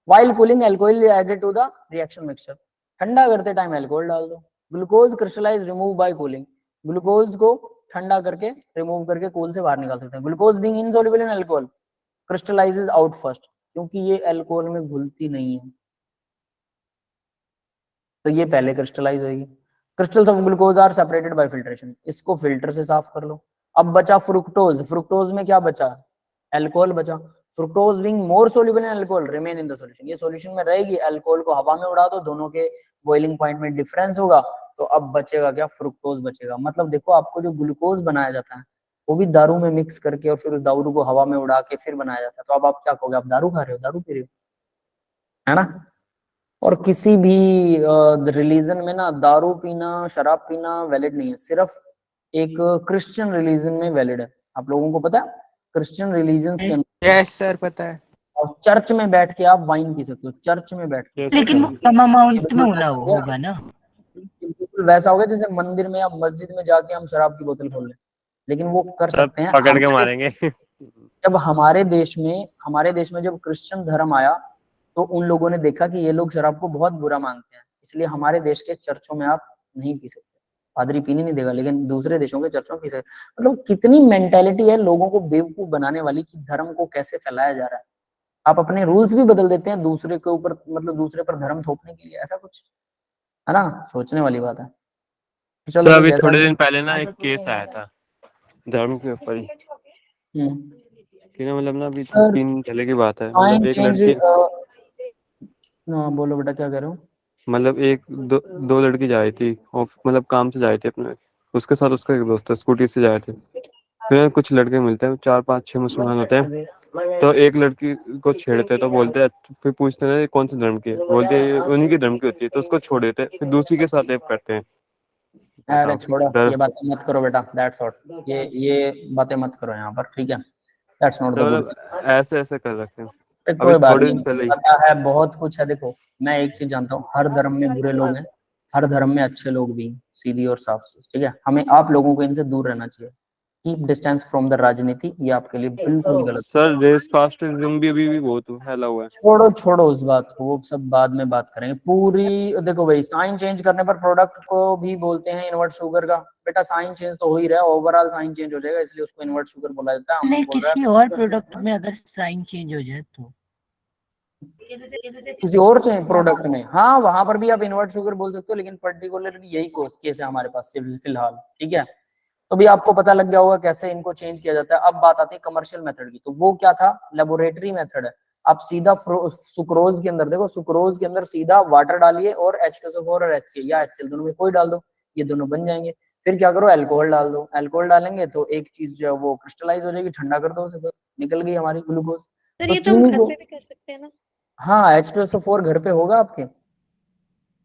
While cooling alcohol added to the reaction mixture, ठंडा करते टाइम एल्कोहल डाल दो। Glucose crystallize remove by cooling, glucose को ठंडा करके रिमूव करके कूल से बाहर निकाल सकते हैं। Glucose being insoluble in alcohol crystallises out first, क्योंकि ये अल्कोहल में घुलती नहीं है, तो ये पहले क्रिस्टलाइज होगी। Crystals of glucose are separated by filtration, इसको फिल्टर से साफ कर लो। अब बचा फ्रुक्टोज, फ्रुक्टोज में क्या बचा, अल्कोहल बचा। Fructose being more soluble in alcohol remain in the solution, ये सॉल्यूशन में रहेगी, अल्कोहल को हवा में उड़ा दो, दोनों के बॉइलिंग पॉइंट में डिफरेंस होगा, तो अब बचेगा क्या, फ्रुक्टोज बचेगा। मतलब देखो, आपको जो ग्लूकोज बनाया जाता है वो भी दारू में मिक्स करके और फिर उस दारू को हवा में उड़ा के फिर बनाया जाता है, तो अब आप क्या कहोगे, आप दारू खा रहे हो, दारू पी रहे हो, है ना? और किसी भी रिलीजन में ना दारू पीना, शराब पीना वैलिड नहीं है, सिर्फ एक क्रिश्चियन रिलीजन में वैलिड है। आप लोगों को पता है, क्रिश्चियन रिलीजन के अंदर यस सर, पता है। और चर्च में बैठ के आप वाइन पी सकते हो, चर्च में बैठ के। Yes, लेकिन वो sir. कम अमाउंट में होना होगा ना। बिल्कुल वैसा होगा जैसे मंदिर में या मस्जिद में जाके हम शराब की बोतल खोल लें, लेकिन वो कर सब सकते हैं। पकड़ के मारेंगे। जब हमारे देश में जब क्रिश्चियन धर्म आया, तो उन लोगों ने देखा कि ये लोग शराब को बहुत बुरा मानते हैं, इसलिए हमारे देश के चर्चों में आप नहीं पी सकते, पादरी पीने नहीं देगा, लेकिन दूसरे देशों के चर्चों में पी सकते। मतलब कितनी मेंटेलिटी है लोगों को बेवकूफ बनाने वाली कि धर्म को कैसे फैलाया जा रहा है। आप अपने रूल्स भी बदल देते हैं दूसरे के ऊपर, मतलब दूसरे पर धर्म थोपने के लिए, ऐसा कुछ है ना, सोचने वाली बात है। सर चलो अभी जैसा थोड़े दिन पहले ना एक केस आया था धर्म के ऊपर ही, कि ना मतलब ना अभी सर, 3 पहले की बात है, मतलब एक लड़की, हाँ बोलो बेटा, क्या कह रहे हो? मतलब दो लड़की जा रही थी और मतलब काम से जा रही थी अपने, उसके साथ उसका एक दोस्त था, स्कूटी से जा रहे थे। फिर कुछ लड़के मिलते हैं, 4-5-6 मुसलमान होते हैं, तो एक लड़की को छेड़ते हैं, तो बोलते हैं, फिर पूछते हैं कौन से धर्म की है, बोलते हैं उन्हीं की धर्म की होती है, तो उसको छोड़ देते हैं, फिर दूसरी के साथ रेप करते हैं। अरे बताओ, छोड़ो, डर। ये बातें मत करो बेटा, दैट्स ऑट, ये बातें मत करो यहाँ पर, ठीक है? दैट्स नॉट द तो गुड। मतलब ऐसे कर रखते हैं। अभी कोई बात थोड़े नहीं, दिन पहले ही पता है बहुत कुछ है। देखो, मैं एक चीज जानता हूँ, हर धर्म में बुरे लोग हैं, हर धर्म में अच्छे लोग भी हैं, सीधी और साफ चीज, ठीक है? हमें आप लोगों को इनसे दूर रहना चाहिए। कीप डिस्टेंस फ्रॉम द राजनीति, ये आपके लिए बिल्कुल गलत। सर रेस कास्टिज्म भी अभी भी बहुत फैला हुआ है। छोड़ो छोड़ो उस बात को, वो सब बाद में बात करेंगे। पूरी देखो भाई, साइन चेंज करने पर प्रोडक्ट को भी बोलते हैं इन्वर्ट शुगर का। बेटा साइन चेंज तो हो ही रहा है, ओवरऑल साइन चेंज हो जाएगा, इसलिए उसको इन्वर्ट शुगर बोला जाता है। हम नहीं, बोल रहे किसी और प्रोडक्ट में अगर साइन चेंज हो जाए तो किसी और प्रोडक्ट में, हाँ वहां पर भी आप इन्वर्ट शुगर बोल सकते हो, लेकिन पर्टिकुलरली यही केस है हमारे पास फिलहाल। ठीक है, तो भी आपको पता लग गया होगा कैसे इनको चेंज किया जाता है। अब बात आती है कमर्शियल मेथड की, तो वो क्या था, लेबोरेटरी मेथड है। आप सीधा सुक्रोज के अंदर देखो, सुक्रोज के अंदर सीधा वाटर डालिए और H2SO4 और HCl या HCl दोनों में कोई डाल दो, ये दोनों बन जाएंगे। फिर क्या करो, अल्कोहल डाल दो, अल्कोहल डालेंगे तो एक चीज जो है वो क्रिस्टलाइज हो जाएगी, ठंडा कर दो उसे, बस निकल गई हमारी ग्लूकोज। सर तो ये तो हम चीनी घर को, पे भी कर सकते हैं ना? हाँ H2SO4 घर पे होगा आपके,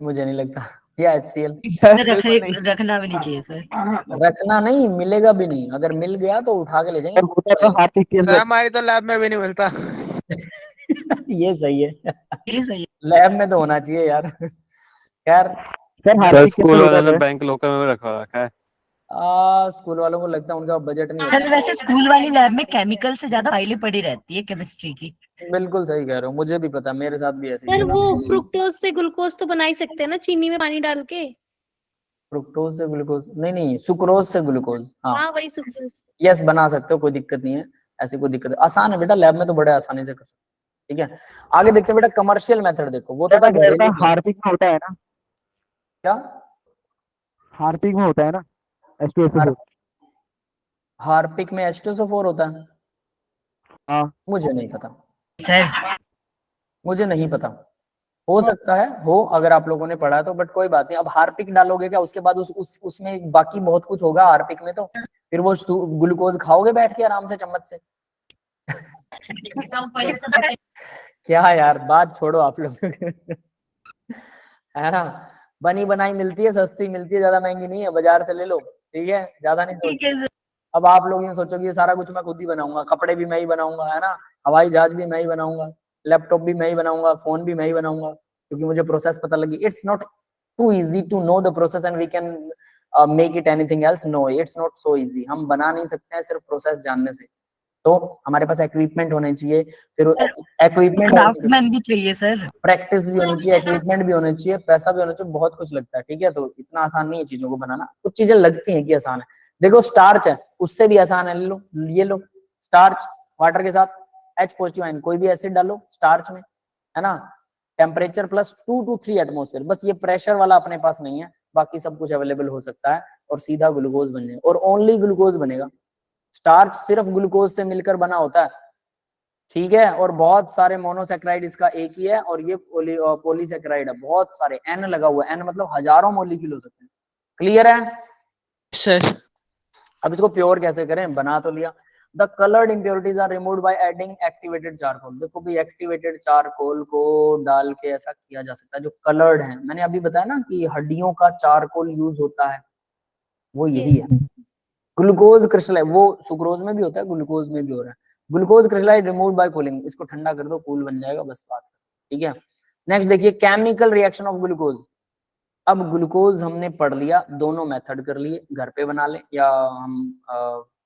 मुझे नहीं लगता, या HCl सर बिल्कुल नहीं। रखना भी नहीं चाहिए सर। रखना नहीं, मिलेगा भी नहीं, अगर मिल गया तो उठा के ले सर होता है जाएंगे। तो हार्पिक के सर अंदर। हमारी तो लैब में भी नहीं मिलता। ये सही है, ये सही है। लैब में तो होना चाहिए यार। खैर, सर सर हार्पिक के स्कूल अंदर वाले होता ने है। बैंक लॉकर में रखा रखा है। स्कूल वालों को लगता है उनका बजट नहीं सर होता। वैसे स्कूल वाली लैब में केमिकल से ज्यादा फाइलें पड़ी रहती है केमिस्ट्री की। बिल्कुल सही कह रहे हो, मुझे भी पता, मेरे साथ भी ऐसे ही सर है। वो फ्रुक्टोज से ग्लूकोज तो बना ही सकते हैं ना, चीनी में पानी डाल के? फ्रुक्टोज से ग्लूकोज नहीं, नहीं सुक्रोज से ग्लूकोज, हाँ हाँ वही सुक्रोज। यस बना सकते हो, कोई दिक्कत नहीं है, ऐसी कोई दिक्कत है, आसान है बेटा, लैब में तो बड़े आसानी से कर सकते हो। ठीक है, आगे देखते हैं बेटा कमर्शियल मेथड, देखो वो तो था सर मैं कह रहा घरेलू था हार्पिक में होता है ना, क्या, हार्पिक में होता है ना H2SO4। हार्पिक में H2SO4 होता है? हाँ मुझे नहीं पता, सर मुझे नहीं पता, हो सकता है हो अगर आप लोगों ने पढ़ा है तो, बट कोई बात नहीं। अब हार्पिक डालोगे क्या, उसके बाद उसमें बाकी बहुत कुछ होगा हार्पिक में, तो फिर वो ग्लूकोज खाओगे बैठ के आराम से चम्मच से। क्या यार, बात छोड़ो आप लोग। है ना, बनी बनाई मिलती है, सस्ती मिलती है, ज्यादा महंगी नहीं है, बाजार से ले लो। ठीक है, ज्यादा नहीं ठीक सोचो। है सर। अब आप लोग ये सोचो कि ये सारा कुछ मैं खुद ही बनाऊंगा, कपड़े भी मैं ही बनाऊंगा, है ना, हवाई जहाज भी मैं ही बनाऊंगा, लैपटॉप भी मैं ही बनाऊंगा, फोन भी मैं ही बनाऊंगा, क्योंकि मुझे प्रोसेस पता लगी। It's not too easy to know the process and we can make it anything else, no it's not so easy. हम बना नहीं सकते हैं सिर्फ प्रोसेस जानने से, तो हमारे पास इक्विपमेंट होने चाहिए, फिर इक्विपमेंट, क्राफ्टमैन भी चाहिए सर। प्रैक्टिस भी होनी चाहिए, इक्विपमेंट भी होना चाहिए, पैसा भी होना चाहिए, बहुत कुछ लगता है। ठीक है, तो इतना आसान नहीं है चीजों को बनाना, कुछ चीजें लगती हैं कि आसान है। देखो स्टार्च है, उससे भी आसान है, ले लो, ये लो स्टार्च, वाटर के साथ H पॉजिटिव आयन, कोई भी एसिड डालो स्टार्च में, है ना, टेम्परेचर +2 to 3 एटमोस्फेयर, बस ये प्रेशर वाला अपने पास नहीं है, बाकी सब कुछ अवेलेबल हो सकता है, और सीधा ग्लूकोज बन जाएगा, और ओनली ग्लूकोज बनेगा। स्टार्च सिर्फ ग्लूकोज से मिलकर बना होता है, ठीक है, और बहुत सारे मोनोसेक्राइड इसका एक ही है, और ये पॉलीसेक्राइड है, बहुत सारे N लगा हुआ है, N मतलब हजारों मॉलिक्यूल हो सकते हैं। क्लियर है? सर अब इसको प्योर कैसे करें, बना तो लिया। The coloured impurities are removed by adding activated charcoal. देखो भी एक्टिवेटेड चारकोल को डाल के ऐसा किया जा सकता है, जो कलर्ड है, मैंने अभी बताया ना कि हड्डियों का चारकोल यूज होता है, वो यही है। ग्लूकोज क्रिस्टलाइज, वो सुक्रोज में भी होता है, ग्लूकोज में भी हो रहा है। Glucose crystallize removed by cooling, इसको ठंडा कर दो, कूल बन जाएगा, बस बात। ठीक है, नेक्स्ट देखिए केमिकल रिएक्शन ऑफ ग्लूकोज। अब ग्लूकोज हमने पढ़ लिया, दोनों मेथड कर लिए, घर पे बना लें या हम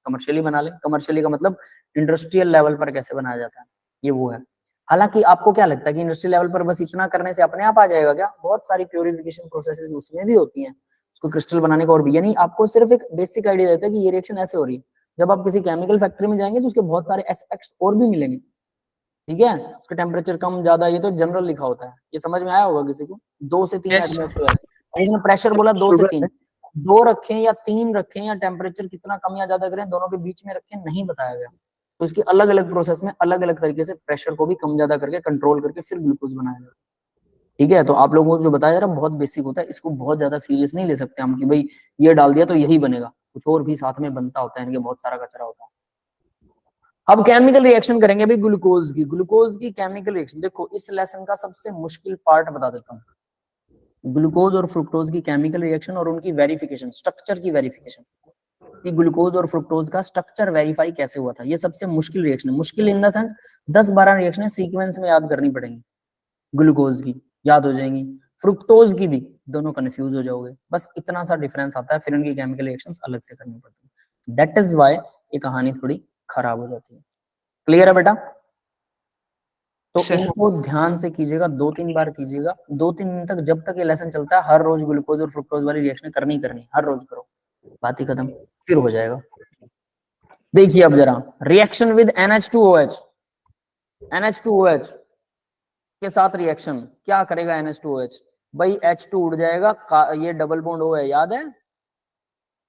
कमर्शियली बना लें। कमर्शियली का मतलब इंडस्ट्रियल लेवल पर कैसे बनाया जाता है, ये वो है। हालांकि आपको क्या लगता है कि इंडस्ट्रियल लेवल पर बस इतना करने से अपने आप आ जाएगा क्या? बहुत सारी प्योरिफिकेशन प्रोसेसेस उसमें भी होती हैं, उसको क्रिस्टल बनाने का, और भी। यानी आपको सिर्फ एक बेसिक आइडिया देता है कि ये रिएक्शन ऐसे हो रही है। जब आप किसी केमिकल फैक्ट्री में जाएंगे तो उसके बहुत सारे एस्पेक्ट्स और भी मिलेंगे। ठीक है, उसका टेम्परेचर कम ज्यादा ये तो जनरल लिखा होता है, ये समझ में आया होगा किसी को? 2 से 3 Yes. एटमोस्फेयर, इसने प्रेशर बोला 2 से 3, 2 रखें या 3 रखें, या टेम्परेचर कितना कम या ज्यादा करें, दोनों के बीच में रखें, नहीं बताया गया। तो इसकी अलग अलग प्रोसेस में अलग अलग तरीके से प्रेशर को भी कम ज्यादा करके कंट्रोल करके फिर ग्लूकोज बनाया जाता है। ठीक है, तो आप लोगों को जो बताया जा रहा है बहुत बेसिक होता है, इसको बहुत ज्यादा सीरियस नहीं ले सकते हम कि भाई ये डाल दिया तो यही बनेगा, कुछ और भी साथ में बनता होता है, इनके बहुत सारा कचरा होता है। अब केमिकल रिएक्शन करेंगे भाई ग्लूकोज की केमिकल रिएक्शन। देखो इस लेसन का सबसे मुश्किल पार्ट बता देता हूँ, ग्लूकोज और फ्रुक्टोज की केमिकल रिएक्शन और उनकी वेरिफिकेशन, स्ट्रक्चर की वेरिफिकेशन, कि ग्लूकोज और फ्रुक्टोज का स्ट्रक्चर वेरीफाई कैसे हुआ था, ये सबसे मुश्किल रिएक्शन है। मुश्किल in the sense 10-12 reaction sequence में याद करनी पड़ेंगी, ग्लूकोज की याद हो जाएंगी, फ्रुक्टोज की भी, दोनों कंफ्यूज हो जाओगे, बस इतना सा डिफरेंस आता है, फिर इनकी केमिकल रिएक्शंस अलग से करनी पड़ती है। दैट इज व्हाई ये कहानी थोड़ी खराब हो जाती है। क्लियर है बेटा? तो इनको ध्यान से कीजिएगा, 2-3 बार कीजिएगा, 2-3 दिन तक, जब तक ये लेसन चलता है, हर रोज ग्लूकोज और फ्रुक्टोज वाली रिएक्शन करनी हर रोज करो, बात ही खत्म, फिर हो जाएगा। देखिए अब जरा रिएक्शन विद NH2OH, NH2OH के साथ रिएक्शन क्या करेगा NH2OH? भाई H2 उड़ जाएगा, ये डबल बॉन्ड O है, याद है,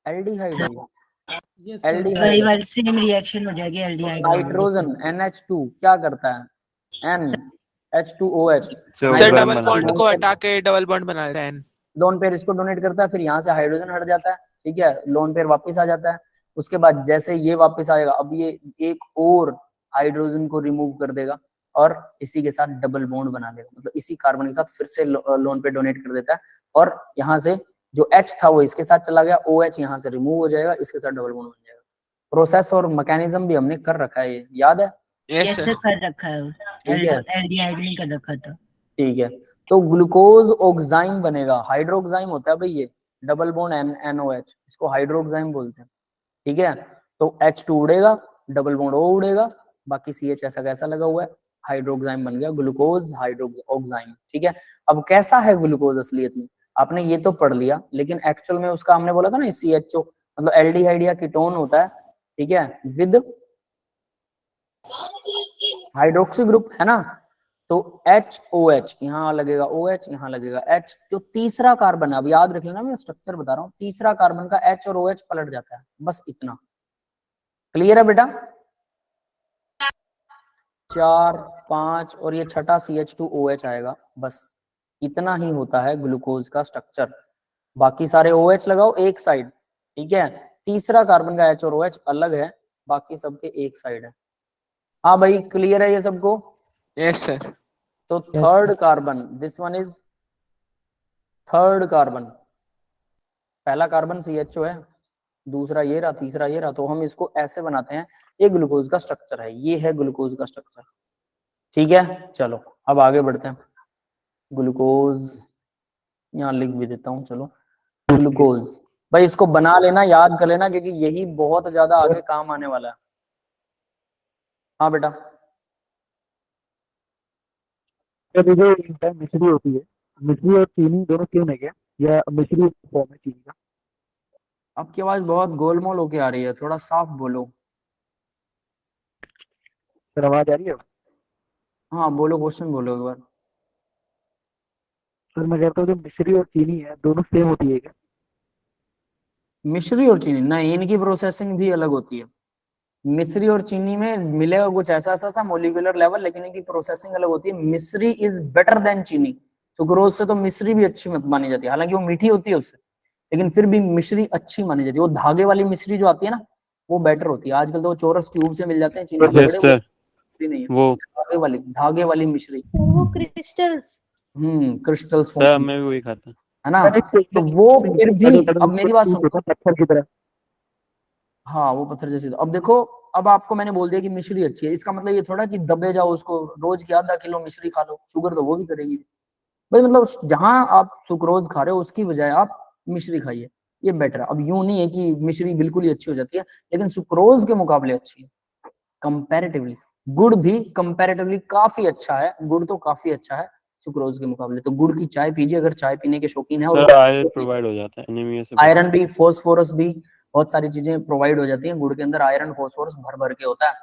एल्डिहाइड है ये, वही एल्डिहाइड। वाली सेम रिएक्शन हो जाएगी एल्डिहाइड। नाइट्रोजन NH2 क्या करता है, NH2OH, जो सर बन डबल बना बॉन्ड देगा। को हटा के डबल बॉन्ड बना देता है। लोन पेयर इसको डोनेट करता है, फिर यहाँ से हाइड्रोजन हट जाता है, ठीक है, लोन पेयर वापस आ जाता है। उसके बाद जैसे ये वापस आएगा, अब ये एक और हाइड्रोजन को रिमूव कर देगा और इसी के साथ डबल बॉन्ड बना देगा, मतलब इसी कार्बन के साथ फिर से लोन पेयर डोनेट कर देता है, और यहाँ से जो H था वो इसके साथ चला गया, OH यहाँ से रिमूव हो जाएगा, इसके साथ डबल बॉन्ड बन जाएगा। प्रोसेस और मैकेनिज्म भी हमने कर रखा है, ये याद है, यस कैसे सर। कर रखा है, ठीक है, एल्डिहाइड नहीं कर रखा था। ठीक है। तो ग्लूकोज ऑक्साइम बनेगा, हाइड्रोक्साइम होता है भाई ये, डबल बॉन्ड NOH, इसको हाइड्रोक्साइम बोलते हैं, ठीक है। तो H2 उड़ेगा, डबल बॉन्ड O उड़ेगा, बाकी CH ऐसा कैसा लगा हुआ है, हाइड्रोक्साइम बन गया, ग्लूकोज हाइड्रोक्साइम, ठीक है। अब कैसा है ग्लूकोज असलियत में, आपने ये तो पढ़ लिया, लेकिन एक्चुअल में उसका हमने बोला था ना CHO मतलब एल्डिहाइड या कीटोन होता है, ठीक है, विद हाइड्रोक्सी ग्रुप, है ना। तो HOH यहाँ लगेगा, OH यहाँ लगेगा H, जो तीसरा कार्बन है, अब याद रख लेना, मैं स्ट्रक्चर बता रहा हूँ, तीसरा कार्बन का H और OH पलट जाता है, बस इतना, क्लियर है बेटा। 4 5 और ये छठा CH2OH आएगा, बस इतना ही होता है ग्लूकोज का स्ट्रक्चर। बाकी सारे OH लगाओ एक साइड, ठीक है, तीसरा कार्बन का H और OH अलग है, बाकी सबके एक साइड है। हाँ भाई, क्लियर है ये सबको? Yes sir. तो third carbon, this one is third carbon, पहला कार्बन CHO है, दूसरा ये रहा, तीसरा ये रहा, तो हम इसको ऐसे बनाते हैं, ये ग्लूकोज का स्ट्रक्चर है, ये है ग्लूकोज का स्ट्रक्चर, ठीक है। चलो अब आगे बढ़ते हैं, ग्लूकोज यहाँ लिख भी देता हूँ, चलो ग्लूकोज, भाई इसको बना लेना, याद कर लेना, क्योंकि यही बहुत ज्यादा आगे काम आने वाला है। हाँ बेटा, जब जो मिश्री होती है, मिश्री और चीनी दोनों सेम है क्या, या मिश्री फॉर्म है चीनी का? आपकी आवाज बहुत गोलमोल होके आ रही है, थोड़ा साफ बोलो। सर आवाज आ रही है? हाँ बोलो, क्वेश्चन बोलो एक बार। सर मैं कहता हूँ जो मिश्री और चीनी है दोनों सेम होती है क्या? मिश्री और चीनी नहीं, इनकी प्रोसेसिंग भी अलग होती है। मिश्री और चीनी में मिलेगा कुछ ऐसा सा मोलिकुलर लेवल, लेकिन इनकी प्रोसेसिंग अलग होती है। मिश्री इज बेटर देन चीनी, सुक्रोज से तो मिश्री भी अच्छी मानी जाती है, हालांकि वो मीठी होती है उससे, लेकिन फिर भी मिश्री अच्छी मानी जाती है। वो धागे वाली मिश्री जो आती है ना, वो बेटर होती है। आजकल तो वो चौरस ट्यूब से मिल जाते हैं चीनी के बड़े, वो नहीं है, वो धागे वाली मिश्री, वो क्रिस्टल्स। क्रिस्टल्स सर मैं भी वही खाता है ना। तो वो फिर भी, अब मेरी बात सुनो, पत्थर की तरह। हाँ वो पत्थर जैसी। अब देखो, अब आपको मैंने बोल दिया कि मिश्री अच्छी है, इसका मतलब ये थोड़ा कि दबे जाओ उसको, रोज की आधा किलो मिश्री खा लो, शुगर तो वो भी करेगी भाई। मतलब जहां आप सुक्रोज खा रहे हो उसकी बजाय आप मिश्री खाइए, ये बेटर है। अब यूं नहीं है कि मिश्री बिल्कुल ही अच्छी हो जाती है, लेकिन सुक्रोज के मुकाबले अच्छी है कंपैरेटिवली। गुड़ भी कंपैरेटिवली काफी अच्छा है, गुड़ तो काफी अच्छा है सुक्रोज के मुकाबले। तो गुड़ की चाय पीजिए अगर चाय पीने के शौकीन है। सर आयरन प्रोवाइड हो जाता है एनीमिया से, आयरन भी, फोस्फोरस भी, बहुत सारी चीजें प्रोवाइड हो जाती हैं गुड़ के अंदर। आयरन फोस्फोरस भर भर के होता है,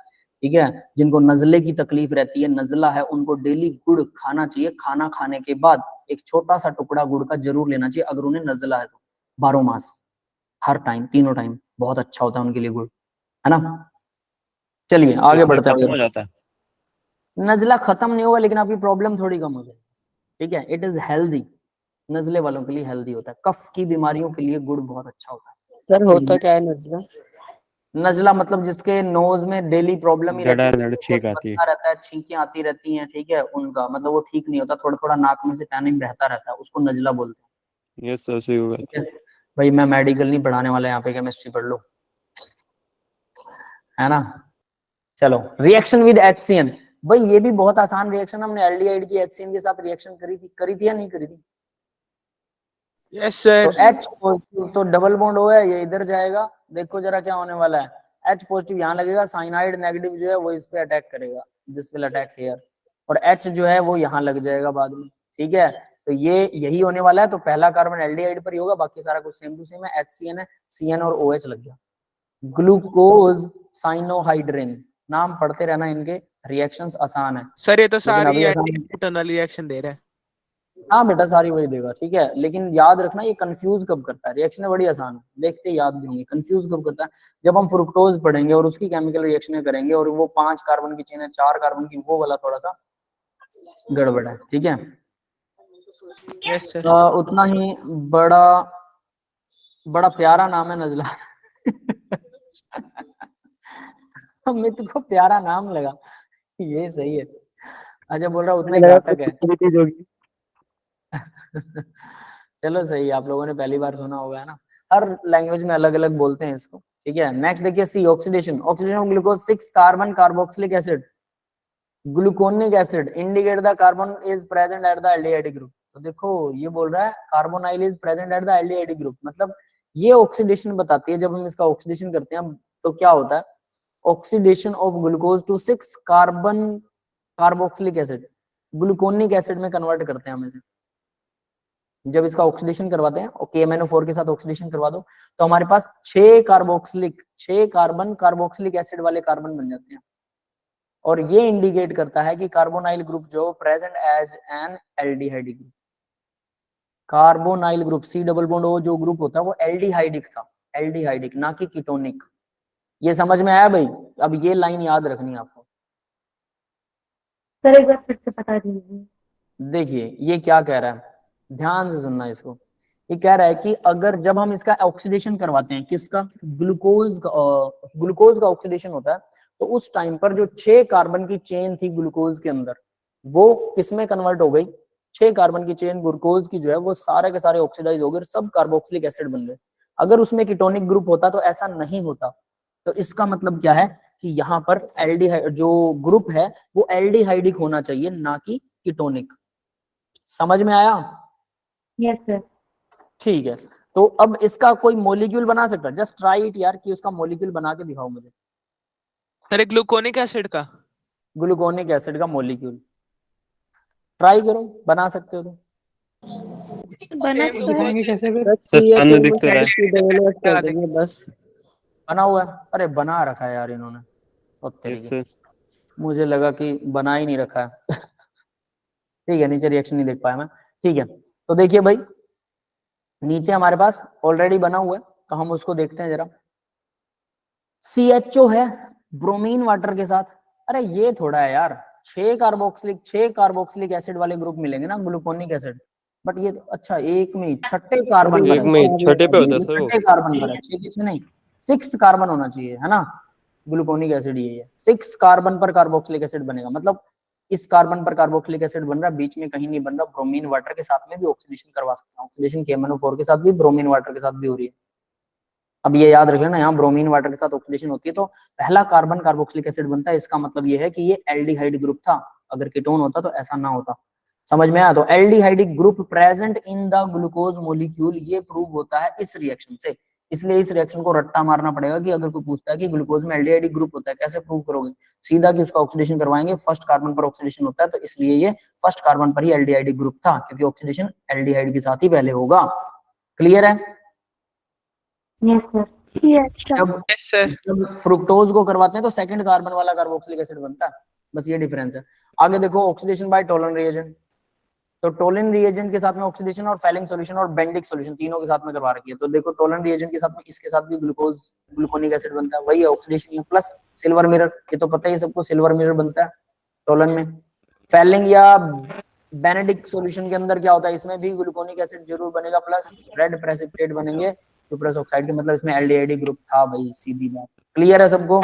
ठीक है। जिनको नजले की तकलीफ रहती है, नजला है, उनको डेली गुड़ खाना चाहिए। खाना खाने के बाद एक छोटा सा टुकड़ा गुड़ का जरूर लेना चाहिए, अगर उन्हें नजला है तो, 12 मास, हर टाइम, तीनों टाइम, बहुत अच्छा होता है उनके लिए गुड़, है ना। चलिए आगे बढ़ते खत्म हो हैं। जाता है। नजला खत्म नहीं होगा, लेकिन आपकी प्रॉब्लम थोड़ी कम हो जाएगी, ठीक है। इट इज हेल्दी, नजले वालों के लिए हेल्दी होता है। कफ की बीमारियों के लिए गुड़ बहुत अच्छा होता है। सर होता क्या है नजला? नजला मतलब जिसके नोज में डेली प्रॉब्लम ही रहती है, छींक आती है, रहता है, छींकें आती रहती हैं, ठीक है, उनका मतलब वो ठीक नहीं होता, थोड़ा थोड़ा नाक में से पानी बहता रहता है, उसको नजला बोलते हैं। यस सर सही होगा। ठीक है भाई, मैं मेडिकल नहीं पढ़ाने वाला, यहाँ पे केमिस्ट्री पढ़ लो, है ना। चलो, रिएक्शन विद HCN, भाई ये भी बहुत आसान रिएक्शन, हमने एल्डिहाइड की HCN के साथ रिएक्शन करी थी या नहीं करी थी? Yes sir. तो H पॉजिटिव, तो डबल बॉन्ड हो है, ये इधर जाएगा, देखो जरा क्या होने वाला है। H पॉजिटिव यहाँ लगेगा, साइनाइड नेगेटिव जो है वो इस पे अटैक करेगा, दिस विल अटैक हियर, और H जो है वो यहाँ लग जाएगा बाद में, ठीक है। तो ये यही होने वाला है। तो पहला कार्बन एल्डिहाइड पर ही होगा, बाकी सारा कुछ सेम टू सेम है। HCN है, CN और OH लग गया। ग्लूकोज साइनोहाइड्रिन, नाम पढ़ते रहना इनके, रिएक्शंस आसान है, सर ये तो लेकिन सारी अभी आसान इंटरनल रिएक्शन दे रहा है। हाँ बेटा सारी वही देगा, ठीक है, लेकिन याद रखना ये कंफ्यूज कब करता है, रिएक्शन बड़ी आसान है, देखते ही याद भी होंगे, कंफ्यूज कब करता है, जब हम फ्रुक्टोज पढ़ेंगे और उसकी केमिकल रिएक्शन करेंगे और वो 5 कार्बन की चेन है 4 कार्बन की, वो वाला थोड़ा सा गड़बड़ है, ठीक है। Yes sir. उतना ही बड़ा बड़ा प्यारा नाम है नजला। अमित को प्यारा नाम लगा, ये सही है। अच्छा बोल रहा उतना ही लगा घातक है। कोई चीज होगी। चलो सही, आप लोगों ने पहली बार सुना होगा, है ना, हर लैंग्वेज में अलग अलग बोलते हैं इसको, ठीक है। नेक्स्ट देखिए C, oxidation, oxidation of glucose 6 carbon carboxylic acid gluconic acid indicate the carbon is present at the aldehyde group. तो देखो ये बोल रहा है carbonyl is present at the aldehyde group, मतलब ये ऑक्सीडेशन बताती है, जब हम इसका ऑक्सीडेशन करते हैं तो क्या होता है, oxidation of glucose to 6 carbon carboxylic acid gluconic acid में कन्वर्ट करते हैं हम इसे। जब इसका ऑक्सीडेशन करवाते हैं और KMnO4 के साथ ऑक्सीडेशन करवा दो तो हमारे पास 6 कार्बन कार्बोक्सिलिक एसिड वाले कार्बन बन जाते हैं, और ये इंडिकेट करता है कि कार्बोनाइल ग्रुप जो present as an aldehyde group, carbonyl group C double bond O जो ग्रुप होता है वो एल्डिहाइडिक था, एल्डिहाइडिक ना कि कीटोनिक। ये समझ में आया भाई? अब ये लाइन याद रखनी है आपको। सर एक बार फिर से बता दीजिए। देखिए ये क्या कह रहा है, ध्यान से सुनना इसको। ये कह रहा है कि अगर जब हम इसका ऑक्सीडेशन करवाते हैं, किसका, ग्लूकोज का ऑक्सीडेशन होता है, तो उस टाइम पर जो 6 कार्बन की चेन थी ग्लूकोज के अंदर वो किसमें कन्वर्ट हो गई, 6 कार्बन की चेन ग्लूकोज की जो है वो सारे के सारे ऑक्सीडाइज हो गए, सब कार्बोक्सिलिक एसिड बन गए। अगर उसमें कीटोनिक ग्रुप होता तो ऐसा नहीं होता। तो इसका मतलब क्या है कि यहाँ पर एल्डिहाइड जो ग्रुप है वो एल्डिहाइडिक होना चाहिए, ना कि कीटोनिक। समझ में आया? Yes sir. ठीक है, तो अब इसका कोई मॉलिक्यूल बना सकता है? जस्ट ट्राई इट यार, कि उसका मॉलिक्यूल बना के दिखाओ मुझे, सर ग्लूकोनिक एसिड का। ग्लूकोनिक एसिड का मॉलिक्यूल ट्राई करो, बना सकते हो तो। बना सेम तो है। कैसे सर सामने दिख तो रहा है। बस। बना हुआ है? अरे बना रखा है यार इन्होंने, और तेरी यस की। सर। मुझे लगा कि बना ही नहीं रखा है। ठीक है, नीचे रिएक्शन नहीं देख पाया मैं, ठीक है। तो देखिए भाई नीचे हमारे पास ऑलरेडी बना हुआ है, तो हम उसको देखते हैं जरा। CHO है ब्रोमीन वाटर के साथ, अरे ये थोड़ा है यार, 6 कार्बोक्सिलिक एसिड वाले ग्रुप मिलेंगे ना ग्लूकोनिक एसिड, बट ये तो अच्छा एक में ही छठे कार्बन एक में छठे पे होता है सर वो। छठे कार्बन पर है, 6 के 6 नहीं, 6th कार्बन होना चाहिए, है ना, ग्लूकोनिक एसिड ये है, 6th कार्बन पर कार्बोक्सिलिक एसिड बनेगा, मतलब इस कार्बन पर कार्बोक्सिलिक एसिड बन रहा है, बीच में कहीं नहीं बन रहा। ब्रोमीन वाटर के साथ में भी ऑक्सीडेशन करवा सकते हैं, ऑक्सीडेशन KMnO4 के साथ भी, ब्रोमीन वाटर के साथ भी हो रही है। अब ये याद रख लेना, यहाँ ब्रोमीन वाटर के साथ ऑक्सीडेशन होती है तो पहला कार्बन कार्बोक्सिलिक एसिड बनता है, इसका मतलब ये है कि ये एल्डिहाइड ग्रुप था, अगर कीटोन होता तो ऐसा ना होता। समझ में आया? तो aldehydic group present in the glucose molecule, ये प्रूव होता है इस रिएक्शन से। इसलिए इस रिएक्शन को रट्टा मारना पड़ेगा कि अगर कोई पूछता है कि ग्लूकोज में एल्डिहाइडिक ग्रुप होता है, कैसे प्रूव करोगे, सीधा कि उसका ऑक्सीडेशन करवाएंगे, फर्स्ट कार्बन पर ऑक्सीडेशन होता है तो इसलिए ये फर्स्ट कार्बन पर ही एल्डिहाइडिक ग्रुप था, क्योंकि ऑक्सीडेशन एल्डिहाइड के साथ ही पहले होगा। क्लियर है? Yes sir. Yes sir. जब यस सर। जब फ्रुक्टोज को करवाते हैं तो सेकंड कार्बन वाला कार्बोक्सिलिक एसिड बनता है, बस ये डिफरेंस है। आगे देखो ऑक्सीडेशन बाय टोलन रिएजेंट, तो टोलन रिएजेंट के साथ में ऑक्सीडेशन और फैलिंग सॉल्यूशन और बेंडिक सॉल्यूशन तीनों के साथ में करवा रखी है। तो देखो टोलन रिएजेंट के साथ में इसके साथ भी ग्लूकोनिक एसिड बनता है, वही है ऑक्सीडेशन प्लस सिल्वर मिरर, ये तो पता ही सबको, सिल्वर मिरर बनता है टोलन में। फैलिंग या बेनेडिक सॉल्यूशन के अंदर क्या होता है, इसमें भी ग्लूकोनिक एसिड जरूर बनेगा प्लस रेड प्रेसिपिटेट बनेंगे सुपरस ऑक्साइड के, मतलब इसमें एल्डिहाइड ग्रुप था भाई, सीधी बात। क्लियर है सबको?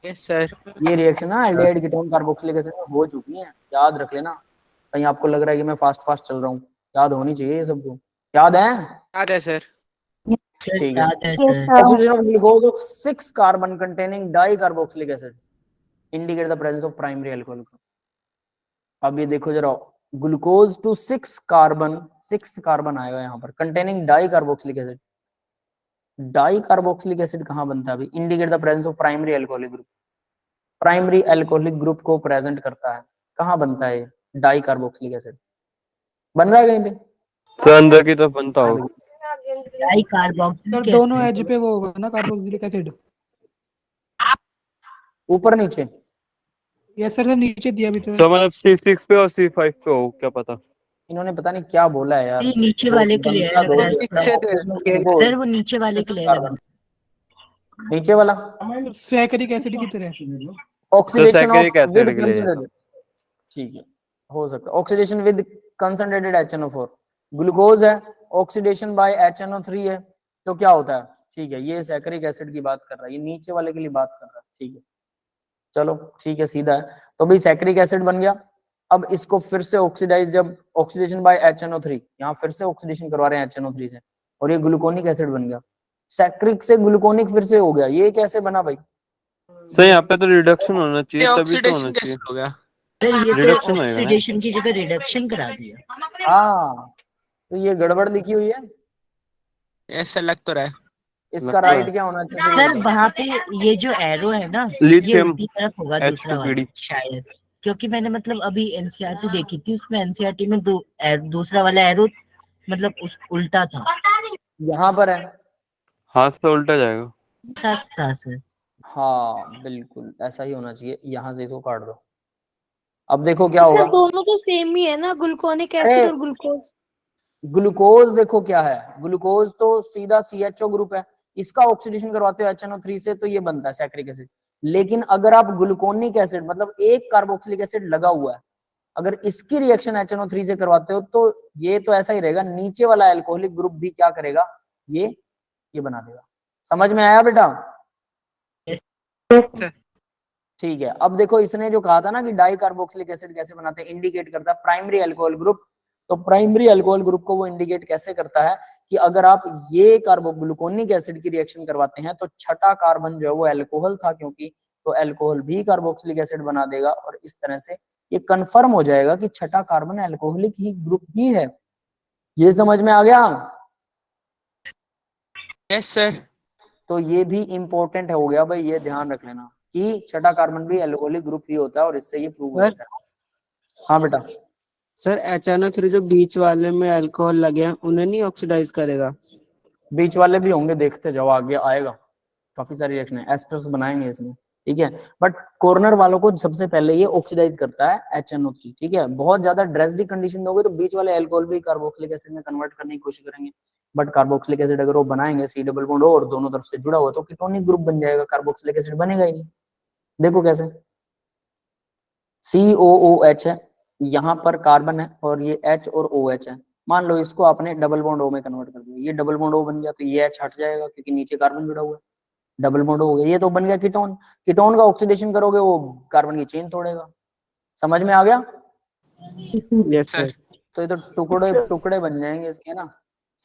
Yes sir. ये रिएक्शन ना एल्डिहाइड कीटोन कार्बोक्सिलिक एसिड में हो चुकी है, याद रख लेना। कहीं आपको लग रहा है कि मैं फास्ट चल रहा हूँ, याद होनी चाहिए ये सबको। याद है? याद है सर। ठीक है। याद है yes sir. Sir. Oxygen of glucose of 6 carbon containing di carboxylic acid indicate the presence of primary alcohol group. अब ये देखो जरा, ग्लूकोज टू 6 कार्बन आएगा यहाँ पर containing di carboxylic acid. Di carboxylic acid कहाँ बनता है अभी, indicate the presence of primary alcoholic group. Primary alcoholic group को प्रेजेंट करता है, कहाँ बनता है डाई कार्बोक्सिलिक एसिड, बन रहा है कहीं पे? सर अंदर की तरफ बनता हो। डाई कार्बोक्सिलिक दोनों एज पे वो होगा ना कार्बोक्सिलिक एसिड। ऊपर नीचे यस सर, नीचे दिया भी तो है। सर मतलब C6 पे और C5 पे हो, क्या पता। इन्होंने पता नहीं क्या बोला है यार। नहीं, नीचे दो वाले के लिए बनता है, दो लगता है दिया, सर। ऑक्सीजन ग्लूकोज, सर वो नीचे वाले के लिए कार्बन। नीचे वाला सैकरिक एसिड की तरह। ऑक्सीडेशन ऑफ सैकरिक विद एसिड के लिए है सर। ठीक है, हो सकता है oxidation with concentrated HNO4। Glucose है, ऑक्सीडेशन बाय HNO3 है, तो क्या होता है? ठीक है, ये सैकरिक एसिड की बात कर रहा है, ये नीचे वाले के लिए बात कर रहा है। ठीक है, चलो ठीक है, सीधा है। तो भाई सैकरिक एसिड बन गया। अब इसको फिर से ऑक्सीडाइज, जब ऑक्सीडेशन बाय HNO3, यहाँ फिर से ऑक्सीडेशन करवा रहे हैं HNO3 से, और ये ग्लूकोनिक एसिड बन गया। सैकरिक से ग्लूकोनिक फिर से हो गया, ये कैसे बना भाई? सर यहाँ पे तो रिडक्शन होना चाहिए, तभी तो ऑक्सीडेशन होना कैसे चाहिए। हो गया? सर ये तो रिडक्शन होएगा ना। ऑक्सीडेशन की जगह रिडक्शन करा दिया। हाँ, तो ये गड़बड़ लिखी हुई है, ऐसा लग तो रहा है। इसका लगता है। राइट क्या होना चाहिए? सर वहाँ पे ये जो एरो है ना, ये लिथियम उल्टी तरफ होगा दूसरा वाला H2PD। शायद, क्योंकि मैंने मतलब अभी एनसीईआरटी देखी थी, उसमें एनसीईआरटी में दूसरा वाला एरो मतलब उस उल्टा था। यहाँ पर है। हाथ से उल्टा जाएगा। ऐसा था सर। हाँ बिल्कुल ऐसा ही होना चाहिए, यहाँ से इसको काट दो। अब देखो क्या सर होगा। दोनों तो सेम ही है ना, ग्लूकोनिक अरे एसिड और ग्लूकोज। ग्लूकोज देखो क्या है, ग्लूकोज तो सीधा CHO ग्रुप है, इसका ऑक्सीडेशन करवाते हो HNO3 से तो ये बनता है सैक्रिक एसिड। लेकिन अगर आप ग्लूकोनिक एसिड मतलब एक कार्बोक्सिलिक एसिड लगा हुआ है, अगर इसकी रिएक्शन HNO3 से करवाते हो तो ये तो ऐसा ही रहेगा, नीचे वाला एल्कोहलिक ग्रुप भी क्या करेगा, ये बना देगा। समझ में आया बेटा? ठीक है, अब देखो इसने जो कहा था ना कि डाई कार्बोक्सिलिक एसिड कैसे बनाते हैं, इंडिकेट करता है प्राइमरी अल्कोहल ग्रुप। तो प्राइमरी अल्कोहल ग्रुप को वो इंडिकेट कैसे करता है कि अगर आप ये कार्बोग्लूकोनिक एसिड की रिएक्शन करवाते हैं तो छठा कार्बन जो है वो अल्कोहल था, क्योंकि तो अल्कोहल भी कार्बोक्सिलिक एसिड बना देगा, और इस तरह से ये कंफर्म हो जाएगा कि छठा कार्बन अल्कोहलिक ही ग्रुप ही है। ये समझ में आ गया? Yes sir. तो ये भी इंपॉर्टेंट हो गया भाई, ये ध्यान रख लेना कि छठा कार्बन भी अल्कोहलिक ग्रुप ही होता है, और इससे ये प्रूव हो जाता है। हाँ बेटा। सर HNO3 जो बीच वाले में अल्कोहल लगे हैं उन्हें नहीं ऑक्सीडाइज करेगा? बीच वाले भी होंगे, देखते जाओ आगे आएगा, काफी सारी रिएक्शन है, एस्टर्स बनाएंगे इसमें। ठीक है, बट कॉर्नर वालों को सबसे पहले ये ऑक्सीडाइज करता है HNO3। ठीक है, बहुत ज्यादा ड्रेस्डिक कंडीशन दोगे तो बीच वाले अल्कोहल भी कार्बोक्सिलिक एसिड में कन्वर्ट करने की कोशिश करेंगे, बट कार्बोक्सिलिक एसिड अगर वो बनाएंगे C डबल बॉन्ड और दोनों तरफ से जुड़ा हुआ तो कीटोनिक ग्रुप बन जाएगा, कार्बोक्सिलिक एसिड बनेगा ही नहीं। देखो कैसे, COOH है, यहाँ पर कार्बन है और ये H और OH है। मान लो इसको आपने डबल बॉन्ड O में कन्वर्ट कर दिया, ये डबल बॉन्ड O बन गया, तो ये H हट जाएगा क्योंकि नीचे कार्बन जुड़ा हुआ है, डबल बॉन्ड हो गया, ये तो बन गया कीटोन। कीटोन का ऑक्सीडेशन करोगे वो कार्बन की चेन तोड़ेगा। समझ में आ गया? Yes sir. तो ये तो टुकड़े टुकड़े बन जाएंगे इसके ना,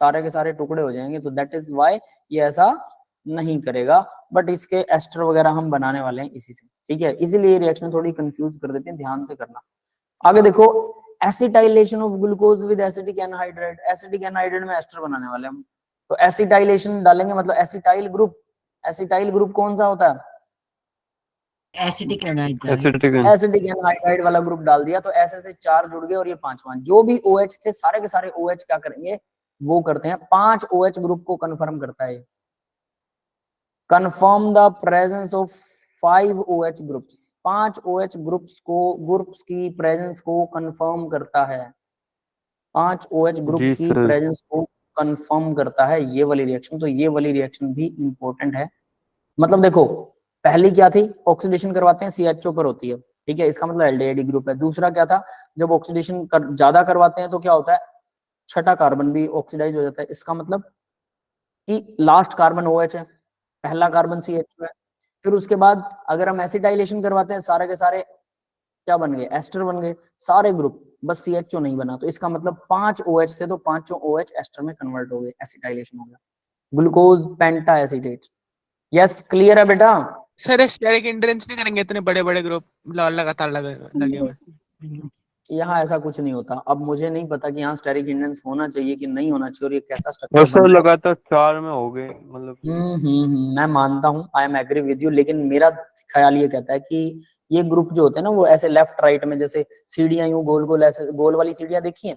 सारे के सारे टुकड़े हो जाएंगे, तो दैट इज वाई ये ऐसा नहीं करेगा, बट इसके एस्टर वगैरह हम बनाने वाले हैं इसी से। ठीक है, इसीलिए रिएक्शन थोड़ी कंफ्यूज कर देते हैं, ध्यान से करना। आगे देखो, acetylation of glucose with acetic anhydride, acetic anhydride में एस्टर बनाने वाले हम, तो एसिटाइलेशन डालेंगे मतलब एसिटाइल ग्रुप। एसिटाइल ग्रुप कौन सा होता है? Acetic anhydride. एसिटिक एनहाइड्राइड वाला ग्रुप डाल दिया तो ऐसे से 4 जुड़ गए, और ये 5 जो भी OH थे सारे के सारे OH क्या करेंगे, वो करते हैं 5 OH ग्रुप को कंफर्म करता है। Confirm the presence of 5 OH groups, 5 OH groups की प्रेजेंस को कंफर्म करता है, 5 OH ग्रुप जी की सर। प्रेजेंस को कंफर्म करता है ये वाली रिएक्शन। तो ये वाली रिएक्शन भी इंपॉर्टेंट है। मतलब देखो, पहली क्या थी, ऑक्सीडेशन करवाते हैं CHO पर होती है, ठीक है, इसका मतलब एल्डिहाइड ग्रुप है। दूसरा क्या था, जब ऑक्सीडेशन ज्यादा करवाते हैं तो क्या होता है, छठा कार्बन भी ऑक्सीडाइज हो जाता है, इसका मतलब कि लास्ट कार्बन OH है, पहला कार्बन CHO है। फिर उसके बाद अगर हम एसिटाइलेशन करवाते हैं, सारे के सारे क्या बन गए, एस्टर बन गए सारे ग्रुप, बस CHO नहीं बना, तो इसका मतलब 5 OH थे तो 5 OH एस्टर में कन्वर्ट हो गए, एसिटाइलेशन हो गया, ग्लूकोज पेंटा एसिटेट। यस, क्लियर है बेटा? सर स्टेरिक हिंड्रेंस नहीं करेंगे इतने बड़े बड़े ग्रुप लगातार लगे हुए? यहाँ ऐसा कुछ नहीं होता। अब मुझे नहीं पता कि यहाँ स्टेरिक हिंड्रेंस होना चाहिए कि नहीं होना चाहिए, और ये कैसा और सर स्ट्रक्चर लगातार 4 में हो गए मतलब। मैं मानता हूँ, I am agree with you, लेकिन मेरा ख्याल ये कहता है कि ये ग्रुप जो होते हैं ना वो ऐसे लेफ्ट राइट में, जैसे सीढ़ियां यूं गोल गोल, ऐसे गोल वाली सीढ़ियां देखी हैं,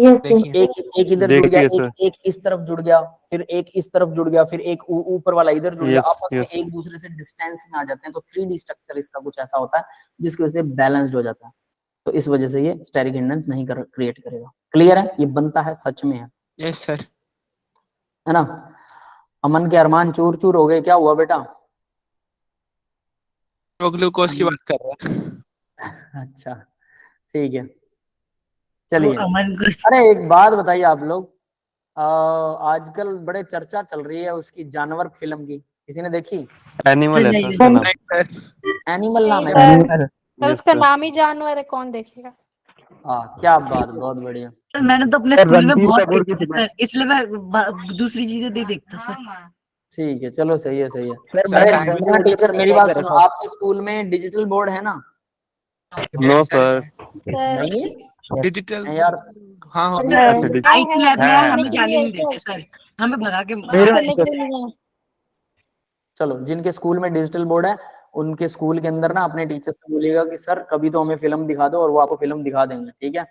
Yes, yes. देखिए एक इधर जुड़ गया, देखिए सर। एक इस तरफ जुड़ गया, फिर एक इस तरफ जुड़ गया, फिर एक ऊपर वाला इधर जुड़ गया, यस आपस में यस एक दूसरे से डिस्टेंस में आ जाते हैं। तो 3D स्ट्रक्चर इसका कुछ ऐसा होता है जिसकी वजह से बैलेंस्ड हो जाता है। तो इस वजह से ये स्टेरिक हिंड्रेंस नहीं क्रिएट करेगा। क्लियर है? ये बनता है, सच में है यस सर। ना? अमन के अरमान चूर चूर हो गए, क्या हुआ बेटा? वो ग्लूकोज की बात कर रहा है। अच्छा ठीक है, तो चलिए। अमन को अरे एक बात बताइए आप लोग, आजकल बड़े चर्चा चल रही है उसकी, जानवर फिल्म की, किसी ने देखी? एनिमल है नहीं, सर नहीं, उसका नाम। नहीं सर। एनिमल नाम है? Sir, animal. सर यस उसका सर। नाम ही जानवर है, कौन देखेगा? हाँ, क्या बात, बहुत बढ़िया। सर, मैंने तो अपने सर, स्कूल में रणबीर बहुत कपूर की देखा फिल्म है। सर, इसलिए मैं दूसरी चीजें नहीं देखता सर। ठीक है, चलो सही है, सही है। सर सर, अरे टाइम मेरा टीचर, मेरी बात सुनो, सर। आपके स्कूल में डिजिटल बोर्ड है ना? No sir. सर नहीं है? डिजिटल है यार। हाँ हाँ अभी है, अभी IT लैब में है, हमें है। जाने नहीं देते सर, हमें भगा के मेरे करने के लिए नहीं है। चलो, जिनके स्कूल में डिजिटल बोर्ड है उनके स्कूल के अंदर ना अपने टीचर से बोलिएगा कि सर कभी तो हमें फिल्म दिखा दो, और वो आपको फिल्म दिखा देंगे, ठीक है?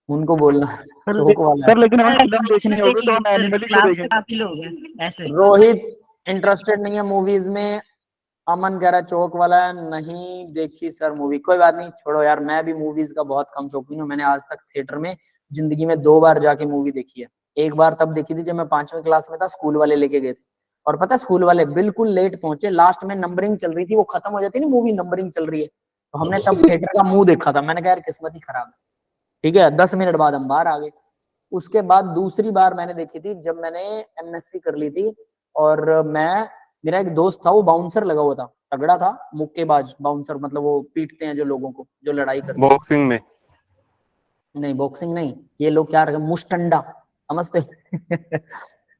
उनको बोलना चौक वाला है। सर लेकिन हमें सर, फिल्म इसमें देखनी होगी तो हम देखेंगे सर, एनिमल ही क्यों क्लास में देखेंगे? काफी लोग हैं ऐसे। रोहित इंटरेस्टेड नहीं है मूवीज में, अमन कह रहा है चौक वाला है, नहीं देखी सर मूवी। कोई बात नहीं, छोड़ो यार, मैं भी मूवीज का बहुत कम शौकीन हूँ। मैंने आज तक थिएटर में जिंदगी में 2 बार जाके मूवी देखी है। एक बार तब देखी थी जब मैं 5वीं क्लास में था, स्कूल वाले लेके गए थे, और पता है स्कूल वाले बिल्कुल लेट पहुंचे, लास्ट में नंबरिंग चल रही थी, वो खत्म हो जाती है ना मूवी, नंबरिंग चल रही है, तो हमने तब थिएटर का मुंह देखा था। मैंने कहा यार किस्मत ही खराब है, ठीक है। 10 मिनट बाद हम बाहर आ गए। उसके बाद दूसरी बार मैंने देखी थी जब मैंने MSc कर ली थी, और मेरा एक दोस्त था, वो बाउंसर लगा हुआ था, तगड़ा था, मुक्केबाज बाउंसर, मतलब वो पीटते हैं जो लोगों को, जो लड़ाई करते हैं। बॉक्सिंग में। नहीं बॉक्सिंग नहीं, ये लोग क्या रखे, मुस्टंडा, समझते हो?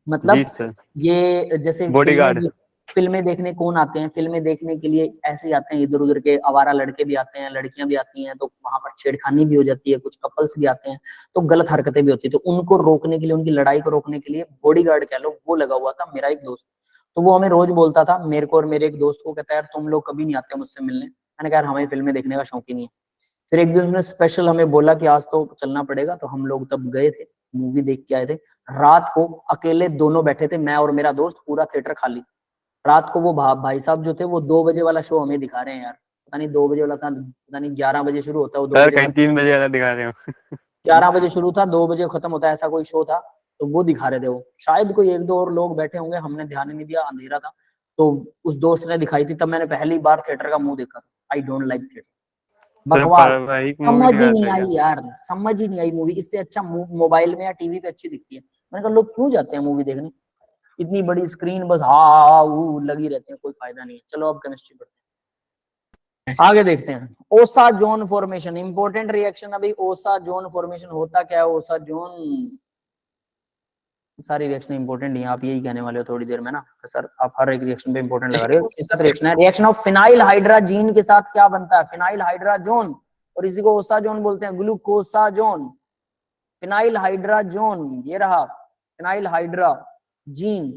मतलब जी सर। ये जैसे बॉडीगार्ड। फिल्में देखने कौन आते हैं, फिल्में देखने के लिए ऐसे ही आते हैं, इधर उधर के आवारा लड़के भी आते हैं, लड़कियां भी आती हैं, तो वहां पर छेड़खानी भी हो जाती है, कुछ कपल्स भी आते हैं, तो गलत हरकतें भी होती है, तो उनको रोकने के लिए, उनकी लड़ाई को रोकने के लिए बॉडीगार्ड कह लो, वो लगा हुआ था मेरा एक दोस्त। तो वो हमें रोज बोलता था, मेरे को और मेरे एक दोस्त को, कहता है यार तुम लोग कभी नहीं आते मुझसे मिलने। मैंने कहा यार हमें फिल्में देखने का शौक ही नहीं है। फिर एक दिन उसने स्पेशल हमें बोला कि आज तो चलना पड़ेगा, तो हम लोग तब गए थे, मूवी देख के आए थे। रात को अकेले दोनों बैठे थे, मैं और मेरा दोस्त, पूरा थिएटर खाली। रात को वो भाई साहब जो थे, वो 2 बजे वाला शो हमें दिखा रहे हैं यार, पता नहीं 2 बजे वाला था, पता नहीं 11 बजे शुरू होता है, वो 2 सर बजे कहीं 3 बजे वाला दिखा रहे हो। 11 बजे शुरू था, 2 बजे खत्म होता है, ऐसा कोई शो था। तो वो दिखा रहे थे, वो शायद कोई 1-2 और लोग बैठे होंगे, हमने ध्यान ही नहीं दिया, अंधेरा था। तो उस दोस्त ने दिखाई थी, तब मैंने पहली बार थिएटर का मुंह देखा था। I don't like theatre, sir बकवास, पारिवारिक मूवी समझ ही नहीं दिखाते आई हैं। यार, समझ ही नहीं आई मूवी। इससे अच्छा मोबाइल में या टीवी पे अच्छी दिखती है। मैंने कहा लोग क्यों जाते हैं मूवी देखने, इतनी बड़ी स्क्रीन, बस हा लगी रहती है, कोई फायदा नहीं है। चलो अब केमिस्ट्री पढ़ते हैं, आगे देखते हैं। ओसा जोन फॉर्मेशन, इंपॉर्टेंट रिएक्शन। अभी ओसा जोन फॉर्मेशन होता क्या है? ओसा जोन, सारी रिएक्शन इंपॉर्टेंट है, आप यही कहने वाले हो थोड़ी देर में ना, सर आप हर एक रिएक्शन पे इंपॉर्टेंट लगा रहे हो। इसके साथ रिएक्शन है, रिएक्शन ऑफ फिनाइल हाइड्राजीन के साथ क्या बनता है? फिनाइल हाइड्राजोन, और इसी को ओसा जोन बोलते हैं, ग्लूकोसा जोन। फिनाइल हाइड्राजोन, ये रहा फिनाइल हाइड्राजीन,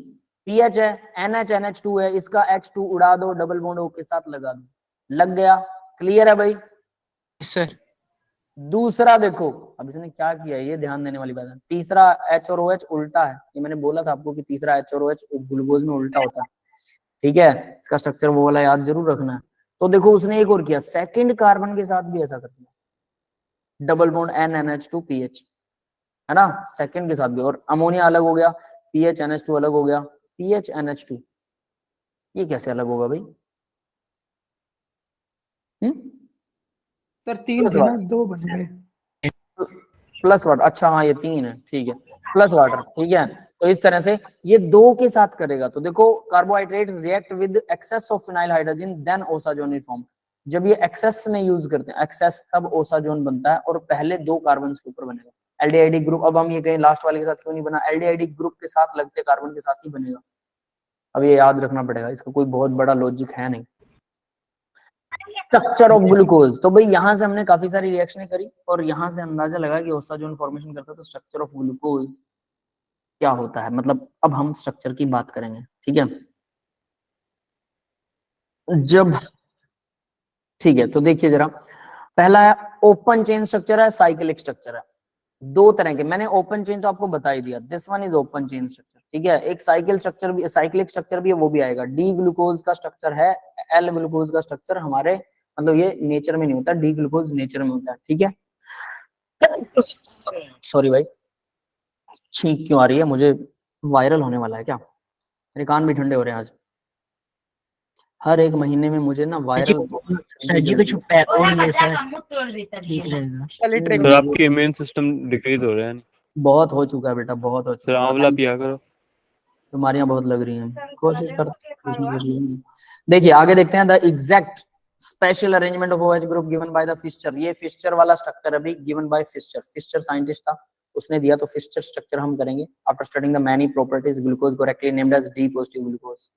पीएच है, NH2 है, इसका H2 उड़ा दो, डबल बॉन्ड O के साथ लगा दो, लग गया। क्लियर है भाई? सर दूसरा देखो, अब इसने क्या किया है, ये ध्यान देने वाली बात है। तीसरा H और OH उल्टा है, ये मैंने बोला था आपको कि तीसरा H और OH ग्लूकोज में उल्टा होता है, ठीक है? इसका स्ट्रक्चर वो वाला याद जरूर रखना है। तो देखो उसने एक और किया, सेकंड कार्बन के साथ भी ऐसा कर दिया, डबल बॉन्ड NNH2PH, है ना, सेकंड के साथ भी। और अमोनिया अलग हो गया, PHNH2 अलग हो गया, PHNH2, ये कैसे अलग होगा भाई? सर 3 थे ना, 2 बन गए। प्लस वाटर, अच्छा हाँ ये 3 है, ठीक है, प्लस वाटर, ठीक है। तो इस तरह से ये 2 के साथ करेगा। तो देखो carbohydrate react with excess of phenyl hydrogen then osazone form. जब ये एक्सेस में यूज करते हैं, एक्सेस, तब ओसाजोन बनता है, और पहले 2 कार्बन के ऊपर बनेगा। एल्डिहाइड ग्रुप, अब हम ये कहें लास्ट वाले के साथ क्यों नहीं बना, एल्डिहाइड ग्रुप के साथ लगते कार्बन के साथ ही बनेगा। अब ये याद रखना पड़ेगा, इसका कोई बहुत बड़ा लॉजिक है नहीं। स्ट्रक्चर ऑफ ग्लूकोज, तो भाई यहाँ से हमने काफी सारी रिएक्शनें करी, और यहाँ से अंदाजा लगा कि ओसाजोन फॉर्मेशन करता है। तो स्ट्रक्चर ऑफ ग्लूकोज क्या होता है, मतलब अब हम स्ट्रक्चर की बात करेंगे, ठीक है? जब, ठीक है, तो देखिए जरा, पहला है ओपन चेन स्ट्रक्चर है, साइक्लिक स्ट्रक्चर है। दो तरह के, मैंने ओपन चेन तो आपको बता ही दिया, this one is open chain structure, ठीक है। एक साइकिल स्ट्रक्चर भी, साइक्लिक स्ट्रक्चर भी है, वो भी आएगा। डी ग्लूकोज का स्ट्रक्चर है, एल ग्लूकोज का स्ट्रक्चर हमारे मतलब ये नेचर में नहीं होता, डी ग्लूकोज नेचर में होता है, ठीक है। सॉरी भाई, छींक क्यों आ रही है मुझे, वायरल होने वाला है क्या, मेरे कान भी ठंडे हो रहे हैं आज। हर एक महीने में मुझे ना वायरल सर जी कुछ और ये सर ठीक रहेगा। चलिए सर आपकी इम्यून सिस्टम डिक्रीज हो रहा है। बहुत हो चुका है बेटा, बहुत हो सर चुका आंवला है, पिया करो। बीमारियां बहुत लग रही हैं, कोशिश कर कुछ नहीं कर रही। देखिए आगे देखते हैं, the exact special arrangement of OH group given by the Fischer. ये फिश्चर वाला स्ट्रक्चर अभी given by Fischer, Fischer scientist था उसने दिया, तो फिश्चर स्ट्रक्चर हम करेंगे। After studying the many properties glucose correctly named as D positive glucose.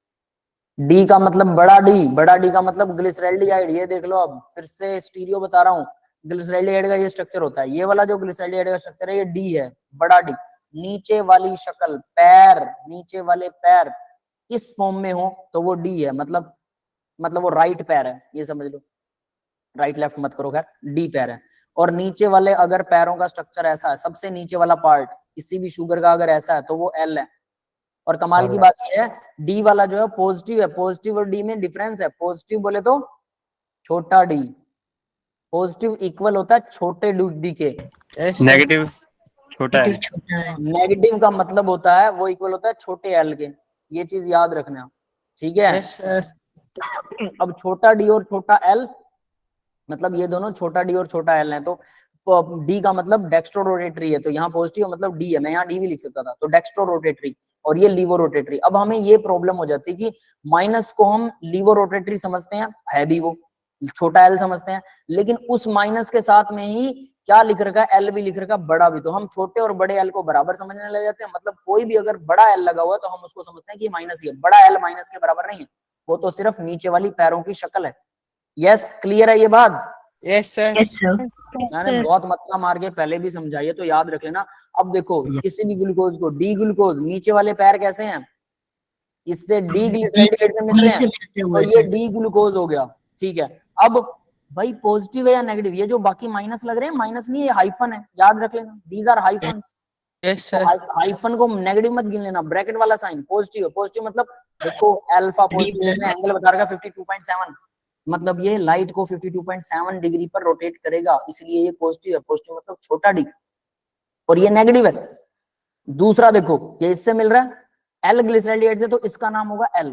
D का मतलब बड़ा डी, बड़ा डी का मतलब ग्लिसरैल्डिहाइड, ये देख लो, अब फिर से स्टीरियो बता रहा हूँ, ग्लिसरैल्डिहाइड का ये स्ट्रक्चर होता है, ये वाला जो ग्लिसरैल्डिहाइड का स्ट्रक्चर है ये डी है, बड़ा डी। नीचे वाली शक्ल, पैर, नीचे वाले पैर इस फॉर्म में हो तो वो डी है, मतलब वो राइट पैर है, ये समझ लो, राइट लेफ्ट मत करो, खैर डी पैर है। और नीचे वाले अगर पैरों का स्ट्रक्चर ऐसा है, सबसे नीचे वाला पार्ट किसी भी शुगर का अगर ऐसा है तो वो एल है। और कमाल की बात यह है, डी वाला जो है पॉजिटिव है, पॉजिटिव और डी में डिफरेंस है, पॉजिटिव बोले तो छोटा डी, पॉजिटिव इक्वल होता है छोटे डी के, नेगेटिव छोटा है, नेगेटिव का मतलब होता है वो इक्वल होता है छोटे एल के, ये चीज याद रखना, ठीक है। अब छोटा डी और छोटा एल मतलब ये दोनों छोटा डी और छोटा एल है, तो डी का मतलब डेक्स्ट्रो रोटेटरी है, तो यहाँ पॉजिटिव मतलब डी है, मैं यहाँ डी भी लिख सकता था, तो डेक्स्ट्रो रोटेटरी, और ये लीवो रोटेटरी। अब हमें ये प्रॉब्लम हो जाती है कि माइनस को हम लीवो रोटेटरी समझते हैं, है भी वो छोटा एल समझते हैं, लेकिन उस माइनस के साथ में ही क्या लिख रखा है, एल भी लिख रखा है, बड़ा भी, तो हम छोटे और बड़े एल को बराबर समझने लग जाते हैं। मतलब कोई भी अगर बड़ा एल लगा हुआ है तो हम उसको समझते हैं कि माइनस ही है, बड़ा एल माइनस के बराबर नहीं है, वो तो सिर्फ नीचे वाली पैरों की शक्ल है। यस, क्लियर है ये बात? Yes sir. मैंने बहुत मतलब मार के पहले भी समझाई है, तो याद रख लेना। अब देखो किसी भी ग्लूकोज को डी ग्लूकोज, नीचे वाले पैर कैसे हैं, इससे डी ग्लिसरैल्डिहाइड से मिल रहे हैं, तो ये डी ग्लूकोज हो गया, ठीक है। अब भाई पॉजिटिव है या नेगेटिव, ये जो बाकी माइनस लग रहे हैं, माइनस नहीं, ये हाइफन है, याद रख लेना, these are hyphens. Yes sir. Hyphen को नेगेटिव मत गिन लेना, ब्रैकेट वाला साइन पॉजिटिव है, पॉजिटिव मतलब देखो अल्फा पॉजिटिव, जैसे एंगल बता रहा है 52.7, मतलब ये लाइट को 52.7 डिग्री पर रोटेट करेगा, इसलिए ये पॉजिटिव है, पॉजिटिव मतलब छोटा डी, और ये नेगेटिव है। दूसरा देखो ये इससे मिल रहा है एल ग्लिसरैल्डिहाइड से, तो इसका नाम होगा एल,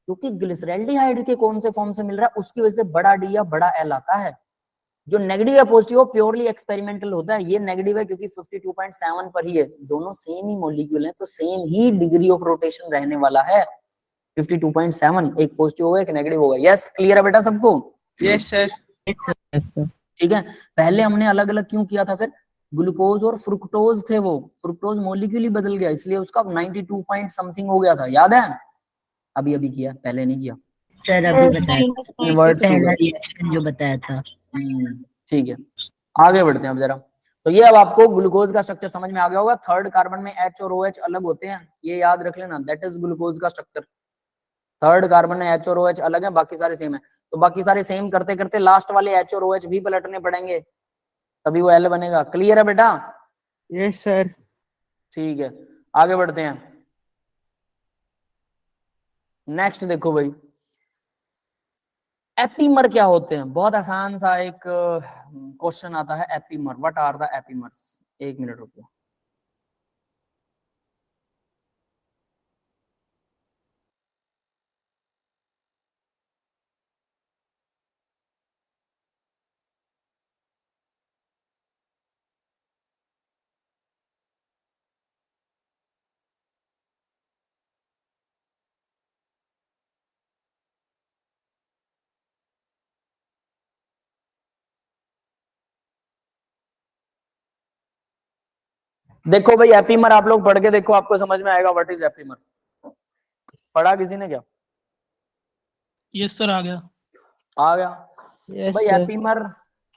क्योंकि ग्लिसरैल्डिहाइड के कौन से फॉर्म से मिल रहा है उसकी वजह से बड़ा डी या बड़ा एल आता है। जो नेगेटिव या पॉजिटिव प्योरली एक्सपेरिमेंटल होता है, ये नेगेटिव है क्योंकि 52.7 पर ही है, दोनों सेम ही मॉलिक्यूल हैं, तो same he degree of rotation रहने वाला है, 52.7, एक पॉजिटिव होगा एक नेगेटिव होगा। यस, क्लियर है बेटा सबको? Yes sir. ठीक है, पहले हमने अलग अलग क्यों किया था, फिर ग्लूकोज और फ्रुक्टोज थे, वो फ्रुक्टोज मॉलिक्यूल ही बदल गया, इसलिए उसका 92 पॉइंट समथिंग हो गया था, याद है? अभी अभी किया, पहले नहीं किया सर, अभी बताया पहला रिएक्शन जो बताया था। ठीक है, आगे बढ़ते हैं अब जरा। तो ये अब आपको ग्लूकोज का स्ट्रक्चर समझ में आ गया होगा। थर्ड कार्बन में H और OH अलग होते हैं, ये याद रख लेना, दैट इज ग्लूकोज का स्ट्रक्चर। थर्ड कार्बन में H और OH अलग है, बाकी सारे सेम है, तो बाकी सारे सेम करते करते लास्ट वाले H और OH भी पलटने पड़ेंगे, तभी वो L बनेगा। क्लियर है बेटा? Yes sir. ठीक है, आगे बढ़ते हैं। नेक्स्ट देखो भाई, एपीमर क्या होते हैं, बहुत आसान सा एक क्वेश्चन आता है, epimer, what are the epimers. एक मिनट रुको, देखो भाई एपीमर आप लोग पढ़ के देखो, आपको समझ में आएगा व्हाट इज एपीमर। पढ़ा किसी ने क्या? यस सर, आ गया। आ गया। यस भाई सर। एपीमर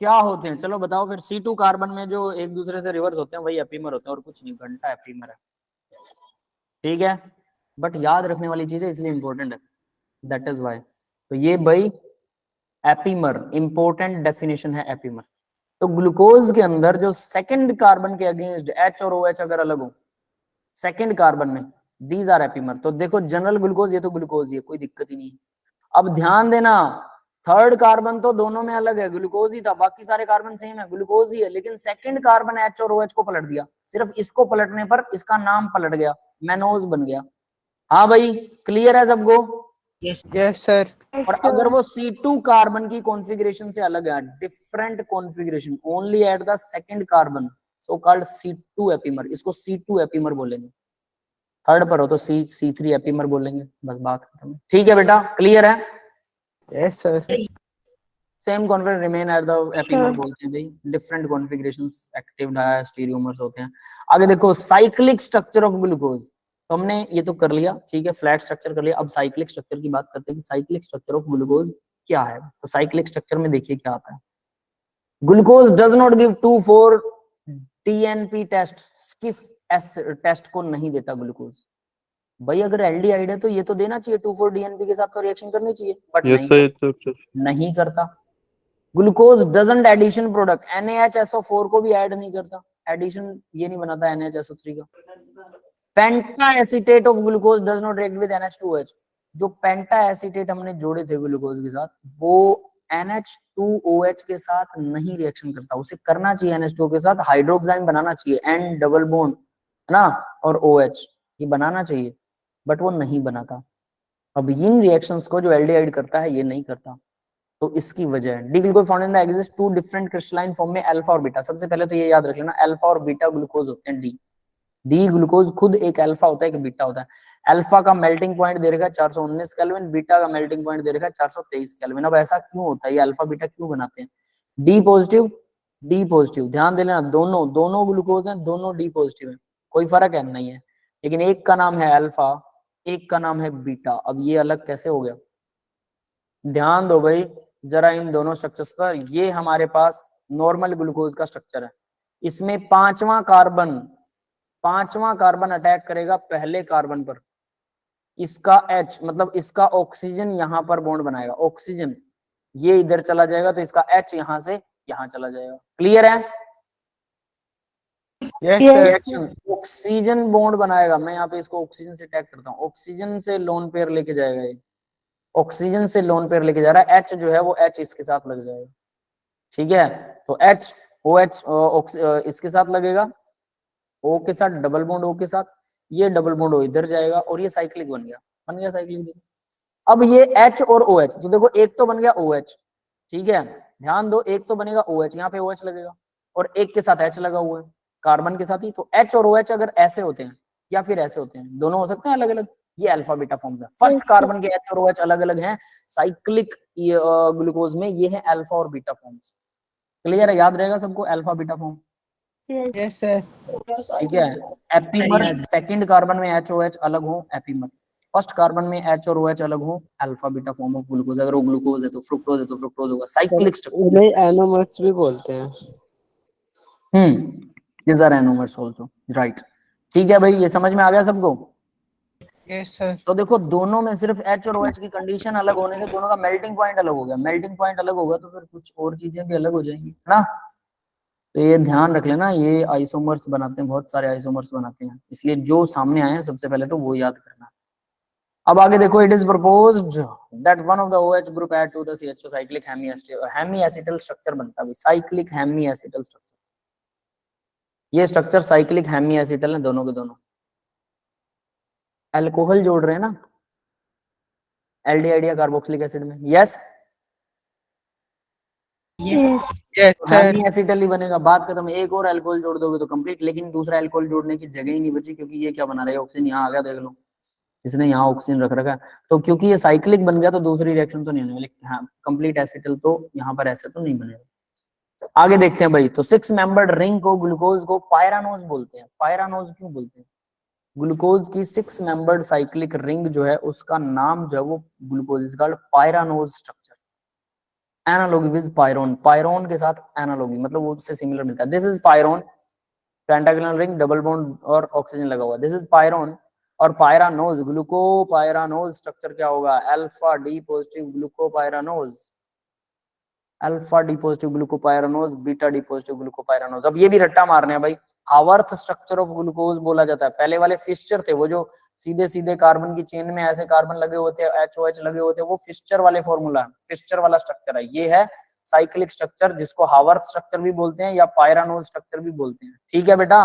क्या होते हैं, चलो बताओ फिर। C2 कार्बन में जो एक दूसरे से रिवर्स होते हैं वही एपीमर होते हैं, और कुछ नहीं, घंटा एपीमर है, ठीक है। बट याद रखने वाली चीज है, इसलिए इंपॉर्टेंट है, दैट इज वाई। तो ये भाई एपीमर, इंपॉर्टेंट डेफिनेशन है एपीमर। तो ग्लूकोज के अंदर जो सेकंड कार्बन के अगेंस्ट H और OH अगर अलग हो सेकंड कार्बन में, दीज आर एपीमर। तो देखो जनरल ग्लूकोज, ये तो ग्लूकोज ही है, कोई दिक्कत ही नहीं है। अब ध्यान देना, थर्ड कार्बन तो दोनों में अलग है, ग्लूकोज ही था, बाकी सारे कार्बन सेम है, ग्लूकोज ही है, लेकिन सेकंड कार्बन H और OH को पलट दिया। सिर्फ इसको पलटने पर इसका नाम पलट गया, मैनोज बन गया। हाँ भाई, क्लियर है सबको? Yes yes sir. और अगर वो C2 कार्बन की कॉन्फ़िगरेशन से अलग है, different configuration only at the second carbon, so called C2 epimer, इसको C2 एपीमर बोलेंगे। थर्ड पर हो तो C3 एपीमर बोलेंगे, बस बात खत्म। ठीक है बेटा, क्लियर है? Yes sir. Same configuration remain at the epimer बोलते हैं भाई, डिफरेंट कॉन्फ़िगरेशंस एक्टिव डायस्टीरियोमर्स होते हैं। आगे देखो साइक्लिक स्ट्रक्चर ऑफ ग्लूकोज, तो हमने ये तो कर लिया, ठीक है, फ्लैट स्ट्रक्चर कर लिया। अब साइक्लिक स्ट्रक्चर की बात करते हैं कि साइक्लिक स्ट्रक्चर ऑफ ग्लूकोज क्या है। तो साइक्लिक स्ट्रक्चर में देखिए क्या आता है। Glucose does not give 2,4 DNP test, Schiff's test को नहीं देता ग्लूकोज। भाई अगर एल्डिहाइड है तो ये तो देना चाहिए, 2,4 DNP के साथ तो रिएक्शन करनी चाहिए, बट यस सर, ये तो नहीं करता। Glucose doesn't addition product, NaHSO4 को भी ऐड नहीं करता, एडिशन ये नहीं बनाता NaHSO3 का। Penta acetate of glucose does not react with NH2OH, जो पेंटा एसीटेट हमने जोड़े थे ग्लूकोज के साथ, वो NH2OH के साथ नहीं रिएक्शन करता। उसे करना चाहिए NH2O के साथ हाइड्रोक्साइन बनाना चाहिए, N डबल बॉन्ड है ना, और OH ये बनाना चाहिए, बट वो नहीं बनाता। अब इन रिएक्शंस को जो एल्डिहाइड करता है ये नहीं करता, तो इसकी वजह है। D glucose found in the exist two different crystalline form में, अल्फा और बीटा। सबसे पहले तो ये याद रख लेना, अल्फा और बीटा ग्लूकोज होते हैं। डी ग्लूकोज खुद एक अल्फा होता है, एक बीटा होता है। अल्फा का मेल्टिंग पॉइंट दे रखा है 419 केल्विन, बीटा का मेल्टिंग पॉइंट दे रखा है 423 केल्विन। अब ऐसा क्यों होता है, ये अल्फा बीटा क्यों बनाते हैं? डी पॉजिटिव, ध्यान दे लेना, दोनों ग्लूकोज हैं, दोनों डी पॉजिटिव है, कोई फर्क है नहीं है, लेकिन एक का नाम है अल्फा, एक का नाम है बीटा। अब ये अलग कैसे हो गया? ध्यान दो भाई जरा इन दोनों स्ट्रक्चर्स पर। ये हमारे पास नॉर्मल ग्लूकोज का स्ट्रक्चर है, इसमें पांचवा कार्बन अटैक करेगा पहले कार्बन पर, इसका H मतलब इसका ऑक्सीजन यहां पर बॉन्ड बनाएगा, ऑक्सीजन ये इधर चला जाएगा तो इसका H यहां से यहां चला जाएगा। क्लियर है? यस रिएक्शन ऑक्सीजन बॉन्ड बनाएगा, मैं यहाँ पे इसको ऑक्सीजन से टैग करता हूँ, ऑक्सीजन से लोन पेयर लेके जाएगा, ये ऑक्सीजन से लोन पेयर लेके जा रहा है, H जो है वो H इसके साथ लग जाएगा, ठीक है। तो H OH इसके साथ लगेगा, O के साथ डबल बॉन्ड O के साथ, ये डबल बॉन्ड O इधर जाएगा और ये साइक्लिक बन गया साइक्लिक। अब ये H और OH, तो देखो एक तो बन गया OH, ठीक है, ध्यान दो, एक तो बनेगा OH, यहाँ पे OH लगेगा और एक के साथ H लगा हुआ है कार्बन के साथ ही। तो H और OH अगर ऐसे होते हैं या फिर ऐसे होते हैं, दोनों हो सकते हैं अलग अलग, ये अल्फा बीटा फॉर्म्स है। फर्स्ट कार्बन के H और OH अलग अलग हैं साइक्लिक ग्लूकोज में, ये है अल्फा और बीटा फॉर्म्स। क्लियर है? याद रहेगा सबको alpha beta form? Yes sir. ठीक है। एपीमर सेकंड कार्बन में HOH अलग हो एपीमर, फर्स्ट कार्बन में H और OH अलग हो alpha beta form of glucose. अगर वो ग्लूकोज है तो फ्रुक्टोज है तो फ्रुक्टोज होगा, साइक्लिक स्ट्रक्चर। उन्हें एनोमर्स भी बोलते हैं। these are anomers also, right? ठीक है भाई, ये समझ में आ गया सबको? Yes sir. तो देखो दोनों में सिर्फ H और OH की कंडीशन अलग होने से दोनों का मेल्टिंग पॉइंट अलग हो गया। मेल्टिंग पॉइंट अलग होगा तो फिर कुछ और चीजें भी अलग हो जाएंगी, है ना? तो ये ध्यान रख लेना, ये आइसोमर्स बनाते हैं, बहुत सारे आइसोमर्स बनाते हैं, इसलिए जो सामने आए हैं सबसे पहले तो वो याद करना। अब आगे देखो, it is proposed that one of the OH group add to the CHO cyclic hemiacetal structure बनता है, साइक्लिक हेमीएसिटल स्ट्रक्चर। ये स्ट्रक्चर साइक्लिक हेमीएसिटल है, दोनों के दोनों अल्कोहल जोड़ रहे हैं ना एल्डिहाइड या कार्बोक्सिलिक एसिड में। Yes yes sir. हेमीएसिटल ही बनेगा, बात खत्म। एक और अल्कोहल जोड़ दोगे तो कंप्लीट, लेकिन दूसरा अल्कोहल जोड़ने की जगह ही नहीं बची, क्योंकि ये क्या बना रहा है, ऑक्सीजन यहाँ आ गया, देख लो इसने यहाँ ऑक्सीजन रख रखा है, तो क्योंकि ये साइक्लिक बन गया तो दूसरी रिएक्शन तो नहीं होने वाली। हाँ, कंप्लीट एसिटल तो यहाँ पर ऐसे तो नहीं बनेगा। आगे देखते हैं भाई, तो 6 मेंबर्ड रिंग को ग्लूकोज को पायरानोज बोलते हैं। पायरानोज क्यों बोलते हैं? ग्लूकोज की 6 मेंबर्ड साइक्लिक रिंग जो है उसका नाम जो है वो glucose is called pyranose structure. Analogy with pyrone, pyrone के साथ एनालॉगी मतलब वो उससे सिमिलर मिलता है। This is pyrone, pentagonal ring, double bond और ऑक्सीजन लगा हुआ, दिस इज पायरोन। और पायरानोज, ग्लूकोपायरानोज स्ट्रक्चर क्या होगा? Alpha D positive glucopyranose. Alpha D positive glucopyranose, beta D positive glucopyranose. अब ये भी रट्टा मारने हैं भाई। हावर्थ स्ट्रक्चर ऑफ ग्लूकोज बोला जाता है। पहले वाले फिस्चर थे, वो जो सीधे सीधे कार्बन की चेन में ऐसे कार्बन लगे होते हैं, एचओएच लगे होते हैं, वो फिस्चर वाले फॉर्मूला, फिस्चर वाला स्ट्रक्चर है। ये है साइक्लिक स्ट्रक्चर, जिसको हावर्थ स्ट्रक्चर भी बोलते हैं या पायरानोज स्ट्रक्चर भी बोलते हैं। ठीक है बेटा।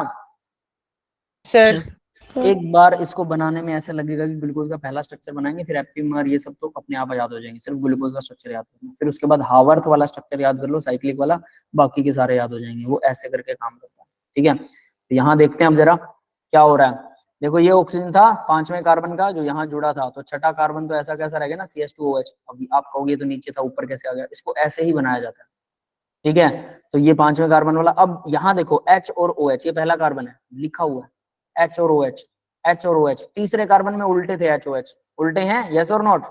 सर एक बार इसको बनाने में ऐसे लगेगा कि ग्लूकोज का पहला स्ट्रक्चर बनाएंगे, फिर एपिमर ये सब तो अपने आप याद हो जाएंगे, सिर्फ ग्लूकोज का स्ट्रक्चर याद करना। फिर उसके बाद हावर्थ वाला स्ट्रक्चर याद कर लो, साइक्लिक वाला, बाकी के सारे याद हो जाएंगे। वो ऐसे करके काम करता है। ठीक है, तो यहाँ देखते हैं अब जरा क्या हो रहा है। देखो ये ऑक्सीजन था 5वें कार्बन का जो यहाँ जुड़ा था, तो छठा कार्बन तो ऐसा कैसा रहेगा ना, CH2OH। अभी आप कहोगे तो नीचे था, ऊपर कैसे आ गया? इसको ऐसे ही बनाया जाता है। ठीक है, तो ये 5वें कार्बन वाला। अब यहाँ देखो H और OH, ये पहला कार्बन है लिखा हुआ है, H और OH, H और OH। तीसरे कार्बन में उल्टे थे HOH, उल्टे हैं, यस और नॉट?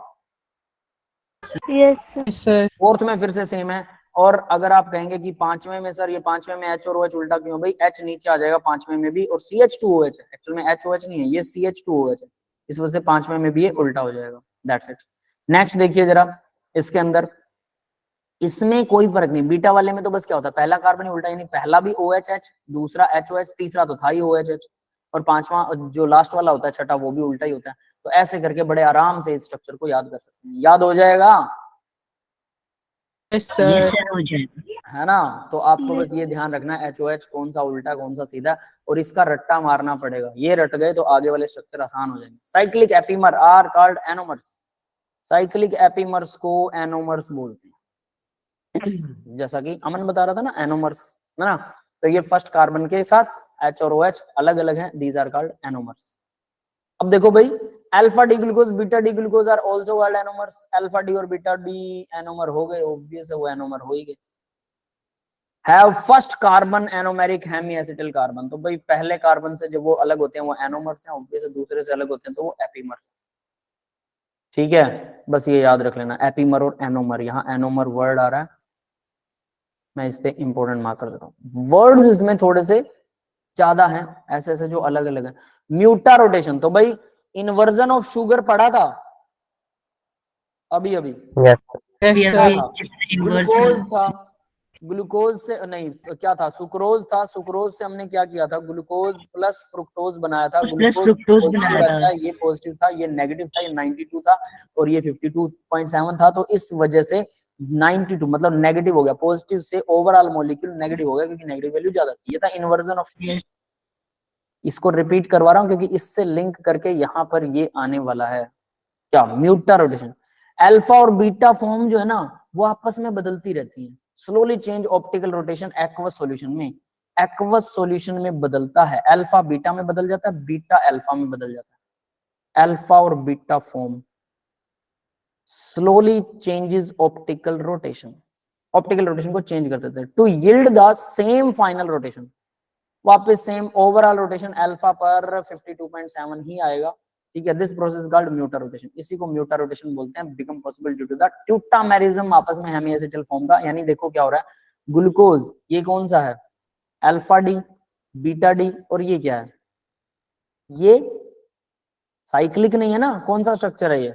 यस सर फोर्थ में फिर से सेम है। और अगर आप कहेंगे कि 5वें में सर ये 5वें में H और OH उल्टा क्यों? भाई H नीचे आ जाएगा 5वें में भी, और CH2OH है, एक्चुअल में HOH नहीं है, ये CH2OH है, इस वजह से 5वें में भी ये उल्टा हो जाएगा। That's it. नेक्स्ट देखिए जरा इसके अंदर, इसमें कोई फर्क नहीं। बीटा वाले में तो बस क्या होता है, पहला कार्बन ही उल्टा, यानी पहला भी OHH, दूसरा HOH, तीसरा तो था ही OHH, और 5वां जो लास्ट वाला होता है छठा, वो भी उल्टा ही होता है। तो ऐसे करके बड़े आराम से इस स्ट्रक्चर को याद कर सकते हैं। याद हो जाएगा? यस ये सर सर हो जाएगा। है ना? तो आपको बस ये ध्यान रखना है HOH कौन सा उल्टा कौन सा सीधा, और इसका रट्टा मारना पड़ेगा। ये रट गए तो आगे वाले स्ट्रक्चर आसान हो जाएंगे। Cyclic epimer are called anomers. Cyclic epimers को एनोमर्स बोलते हैं। जैसा कि अमन बता रहा था ना, एनोमर्स, है ना? तो ये फर्स्ट कार्बन के साथ H और OH अलग अलग हैं, दीज आर कॉल्ड एनोमर्स। अब देखो भाई, alpha D glucose, beta D glucose are also called anomers. Alpha D और बीटा डी एनोमर हो गए, ऑब्वियस है वो एनोमर हो ही गए। Have first carbon anomeric hemi acetyl carbon. तो भाई पहले कार्बन से जब वो अलग होते हैं वो एनोमर्स हैं, ऑब्वियस है। दूसरे से अलग होते हैं तो वो एपिमर्स। ठीक है, बस ये याद रख लेना, एपिमर और एनोमर। यहाँ एनोमर वर्ड आ रहा है, मैं इस पे इंपोर्टेंट मार्क कर देता हूँ। वर्ड्स इसमें थोड़े से ज्यादा हैं, ऐसे ऐसे जो अलग अलग है। म्यूटा रोटेशन, तो भाई इन्वर्जन ऑफ शुगर पढ़ा था अभी अभी। यस ये सर अभी ग्लूकोज inversion- था, ग्लूकोज से नहीं क्या था, सुक्रोज था। सुक्रोज से हमने क्या किया था, ग्लूकोज प्लस फ्रुक्टोज बनाया था। प्लस फ्रुक्टोज बनाया रहता था। है, ये पॉजिटिव था, ये नेगेटिव था, ये 92 था और ये 52.7 था। तो इस वजह से 92 मतलब नेगेटिव हो गया, पॉजिटिव से ओवरऑल मॉलिक्यूल नेगेटिव हो गया क्योंकि नेगेटिव वैल्यू ज्यादा थी। ये था इन्वर्जन ऑफ। इसको रिपीट करवा रहा हूँ क्योंकि इससे लिंक करके यहाँ पर ये आने वाला है। क्या? म्यूटा रोटेशन। अल्फा और बीटा फॉर्म जो है ना वो आपस में बदलती रहती है। Slowly change optical rotation aqueous solution में, एक्वस सॉल्यूशन में बदलता है। अल्फा बीटा में बदल जाता है, बीटा अल्फा में बदल जाता है। अल्फा और beta form slowly changes optical rotation, optical rotation को चेंज कर देते हैं to yield the same final rotation. वापस सेम ओवरऑल रोटेशन अल्फा पर 52.7 ही आएगा। ठीक है, this process called mutarotation. इसी को म्यूटा रोटेशन बोलते हैं। Become possible due to the tautomerism आपस में हेमी एसिटिल फॉर्म का। यानी देखो क्या हो रहा है, ग्लूकोज ये कौन सा है, अल्फा डी, बीटा डी, और ये क्या है, ये साइक्लिक नहीं है ना। कौन सा स्ट्रक्चर है ये,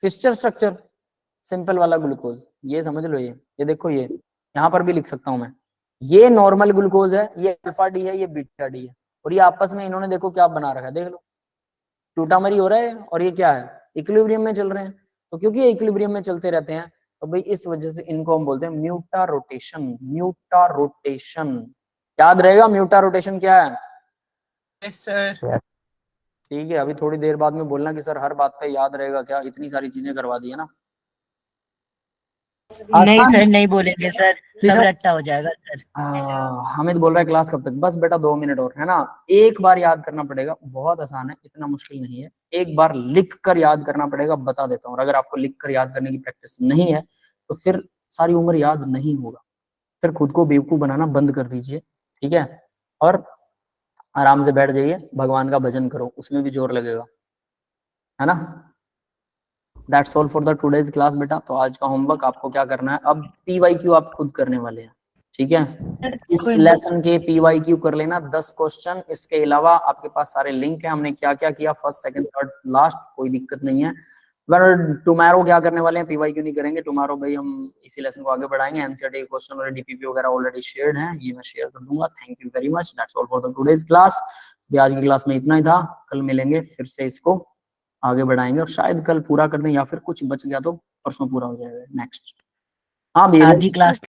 फिस्चर स्ट्रक्चर, सिंपल वाला ग्लूकोज। ये समझ लो, ये देखो, ये यहाँ पर भी लिख सकता हूं मैं। ये नॉर्मल ग्लूकोज है, ये अल्फा डी है, ये बीटा डी है, और ये आपस में इन्होंने देखो क्या बना रखा है, देख लो ट्यूटामरी हो रहा है, और ये क्या है, इक्विलिब्रियम में चल रहे हैं। तो क्योंकि ये इक्विलिब्रियम में चलते रहते हैं तो भाई इस वजह से इनको हम बोलते हैं म्यूटा रोटेशन। म्यूटा रोटेशन याद रहेगा, म्यूटा रोटेशन क्या है? यस सर ठीक है, अभी थोड़ी देर बाद में बोलना कि सर हर बात पे याद रहेगा क्या, इतनी सारी चीजें करवा दी है ना। नहीं आसान सर, है। नहीं बोलेंगे सर, सब सीधा- रट्टा हो जाएगा सर। हामिद बोल रहा है क्लास कब तक? बस बेटा 2 मिनट और है ना। एक बार याद करना पड़ेगा, बहुत आसान है, इतना मुश्किल नहीं है। एक बार लिख कर याद करना पड़ेगा, बता देता हूँ। और अगर आपको लिख कर याद करने की प्रैक्टिस नहीं है तो फिर सारी उम्र याद नहीं होगा। फिर खुद को बेवकूफ बनाना बंद कर दीजिए, ठीक है, और आराम से बैठ जाइए, भगवान का भजन करो, उसमें भी जोर लगेगा, है ना। That's all for the today's class बेटा। तो आज का होमवर्क आपको क्या करना है, अब PYQ आप खुद करने वाले हैं, ठीक है। इस लेसन के PYQ कर लेना 10 क्वेश्चन। इसके अलावा आपके पास सारे लिंक है, हमने क्या क्या किया फर्स्ट सेकंड थर्ड लास्ट, कोई दिक्कत नहीं है। टुमारो क्या करने वाले हैं, पीवाई क्यों नहीं करेंगे टुमारो भाई, हम इसी लेसन को आगे बढ़ाएंगे। एनसीईआरटी क्वेश्चन और डीपीपी वगैरह ऑलरेडी शेयर्ड हैं, ये मैं शेयर कर दूंगा। Thank you very much, that's all for the today's class. आज की क्लास में इतना ही था, कल मिलेंगे फिर से इसको आगे बढ़ाएंगे, और शायद कल पूरा कर दें या फिर कुछ बच गया तो परसों पूरा हो जाएगा नेक्स्ट। हाँ भैया आधी क्लास